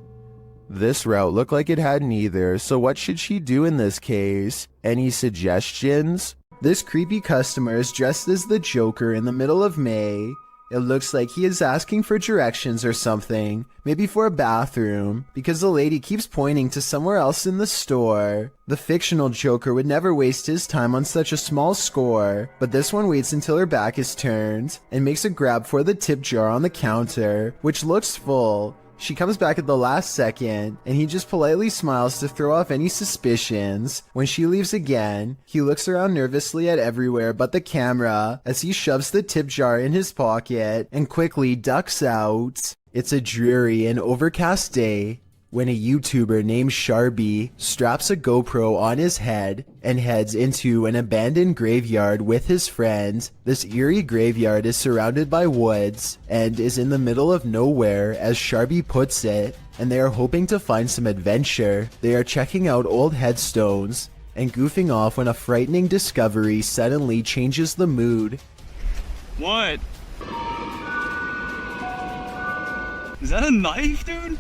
This route looked like it had neither, so what should she do in this case? Any suggestions? This creepy customer is dressed as the Joker in the middle of May. It looks like he is asking for directions or something, maybe for a bathroom, because the lady keeps pointing to somewhere else in the store. The fictional Joker would never waste his time on such a small score, but this one waits until her back is turned and makes a grab for the tip jar on the counter, which looks full. She comes back at the last second, and he just politely smiles to throw off any suspicions. When she leaves again, he looks around nervously at everywhere but the camera as he shoves the tip jar in his pocket and quickly ducks out. It's a dreary and overcast day when a YouTuber named Sharby straps a GoPro on his head and heads into an abandoned graveyard with his friend. This eerie graveyard is surrounded by woods and is in the middle of nowhere, as Sharby puts it, and they are hoping to find some adventure. They are checking out old headstones and goofing off when a frightening discovery suddenly changes the mood. What? Is that a knife, dude?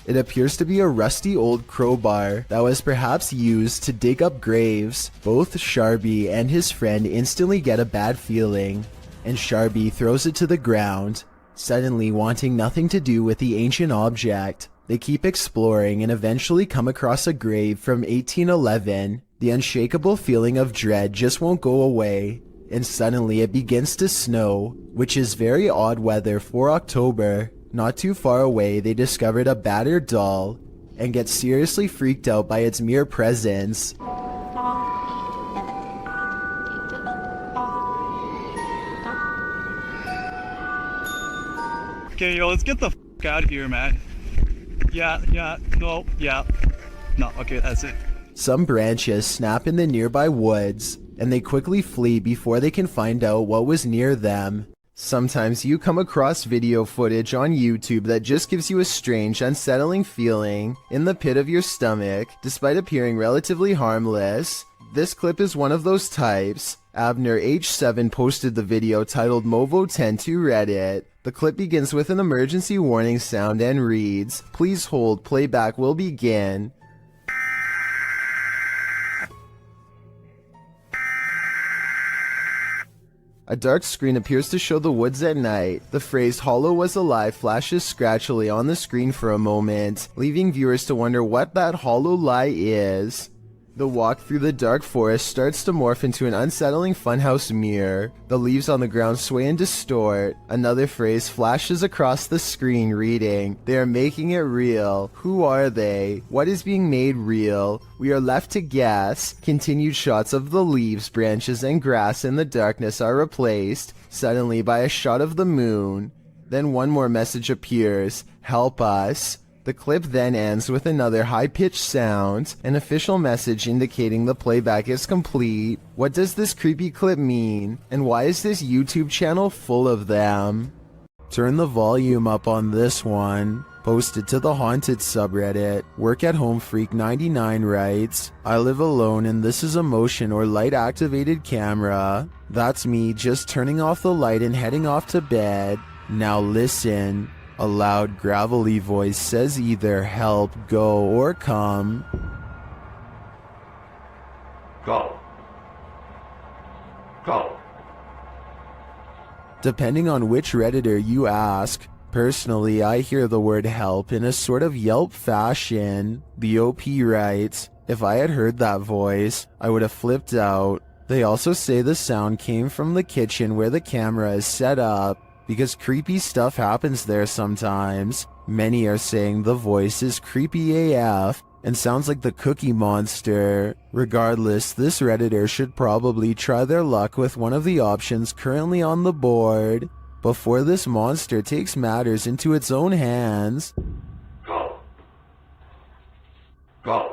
It appears to be a rusty old crowbar that was perhaps used to dig up graves. Both Sharby and his friend instantly get a bad feeling, and Sharby throws it to the ground, suddenly wanting nothing to do with the ancient object. They keep exploring and eventually come across a grave from 1811. The unshakable feeling of dread just won't go away, and suddenly it begins to snow, which is very odd weather for October. Not too far away, they discovered a battered doll and get seriously freaked out by its mere presence. Okay, yo, let's get the f out of here, man. Yeah, no, okay, that's it. Some branches snap in the nearby woods, and they quickly flee before they can find out what was near them. Sometimes you come across video footage on YouTube that just gives you a strange, unsettling feeling in the pit of your stomach, despite appearing relatively harmless. This clip is one of those types. Abner H7 posted the video titled Movo 10 to Reddit. The clip begins with an emergency warning sound and reads, "Please hold, playback will begin." A dark screen appears to show the woods at night. The phrase "Hollow was alive" flashes scratchily on the screen for a moment, leaving viewers to wonder what that hollow lie is. The walk through the dark forest starts to morph into an unsettling funhouse mirror. The leaves on the ground sway and distort. Another phrase flashes across the screen reading, "They are making it real. Who are they? What is being made real? We are left to guess." Continued shots of the leaves, branches, and grass in the darkness are replaced, suddenly, by a shot of the moon. Then one more message appears, "Help us." The clip then ends with another high-pitched sound, an official message indicating the playback is complete. What does this creepy clip mean? And why is this YouTube channel full of them? Turn the volume up on this one. Posted to the Haunted subreddit. Work at Home Freak 99 writes, "I live alone and this is a motion or light activated camera. That's me just turning off the light and heading off to bed. Now listen." A loud, gravelly voice says either help, go, or come. Go. Go. Depending on which Redditor you ask. Personally, I hear the word help in a sort of Yelp fashion. The OP writes, "If I had heard that voice, I would have flipped out." They also say the sound came from the kitchen where the camera is set up, because creepy stuff happens there sometimes. Many are saying the voice is creepy AF and sounds like the Cookie Monster. Regardless, this Redditor should probably try their luck with one of the options currently on the board before this monster takes matters into its own hands. Go. Go.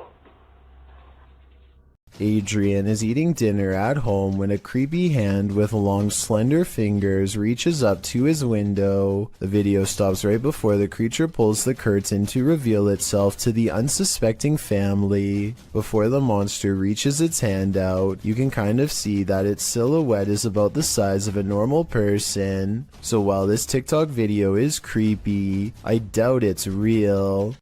Adrian is eating dinner at home when a creepy hand with long slender fingers reaches up to his window. The video stops right before the creature pulls the curtain to reveal itself to the unsuspecting family. Before the monster reaches its hand out, you can kind of see that its silhouette is about the size of a normal person. So while this TikTok video is creepy, I doubt it's real.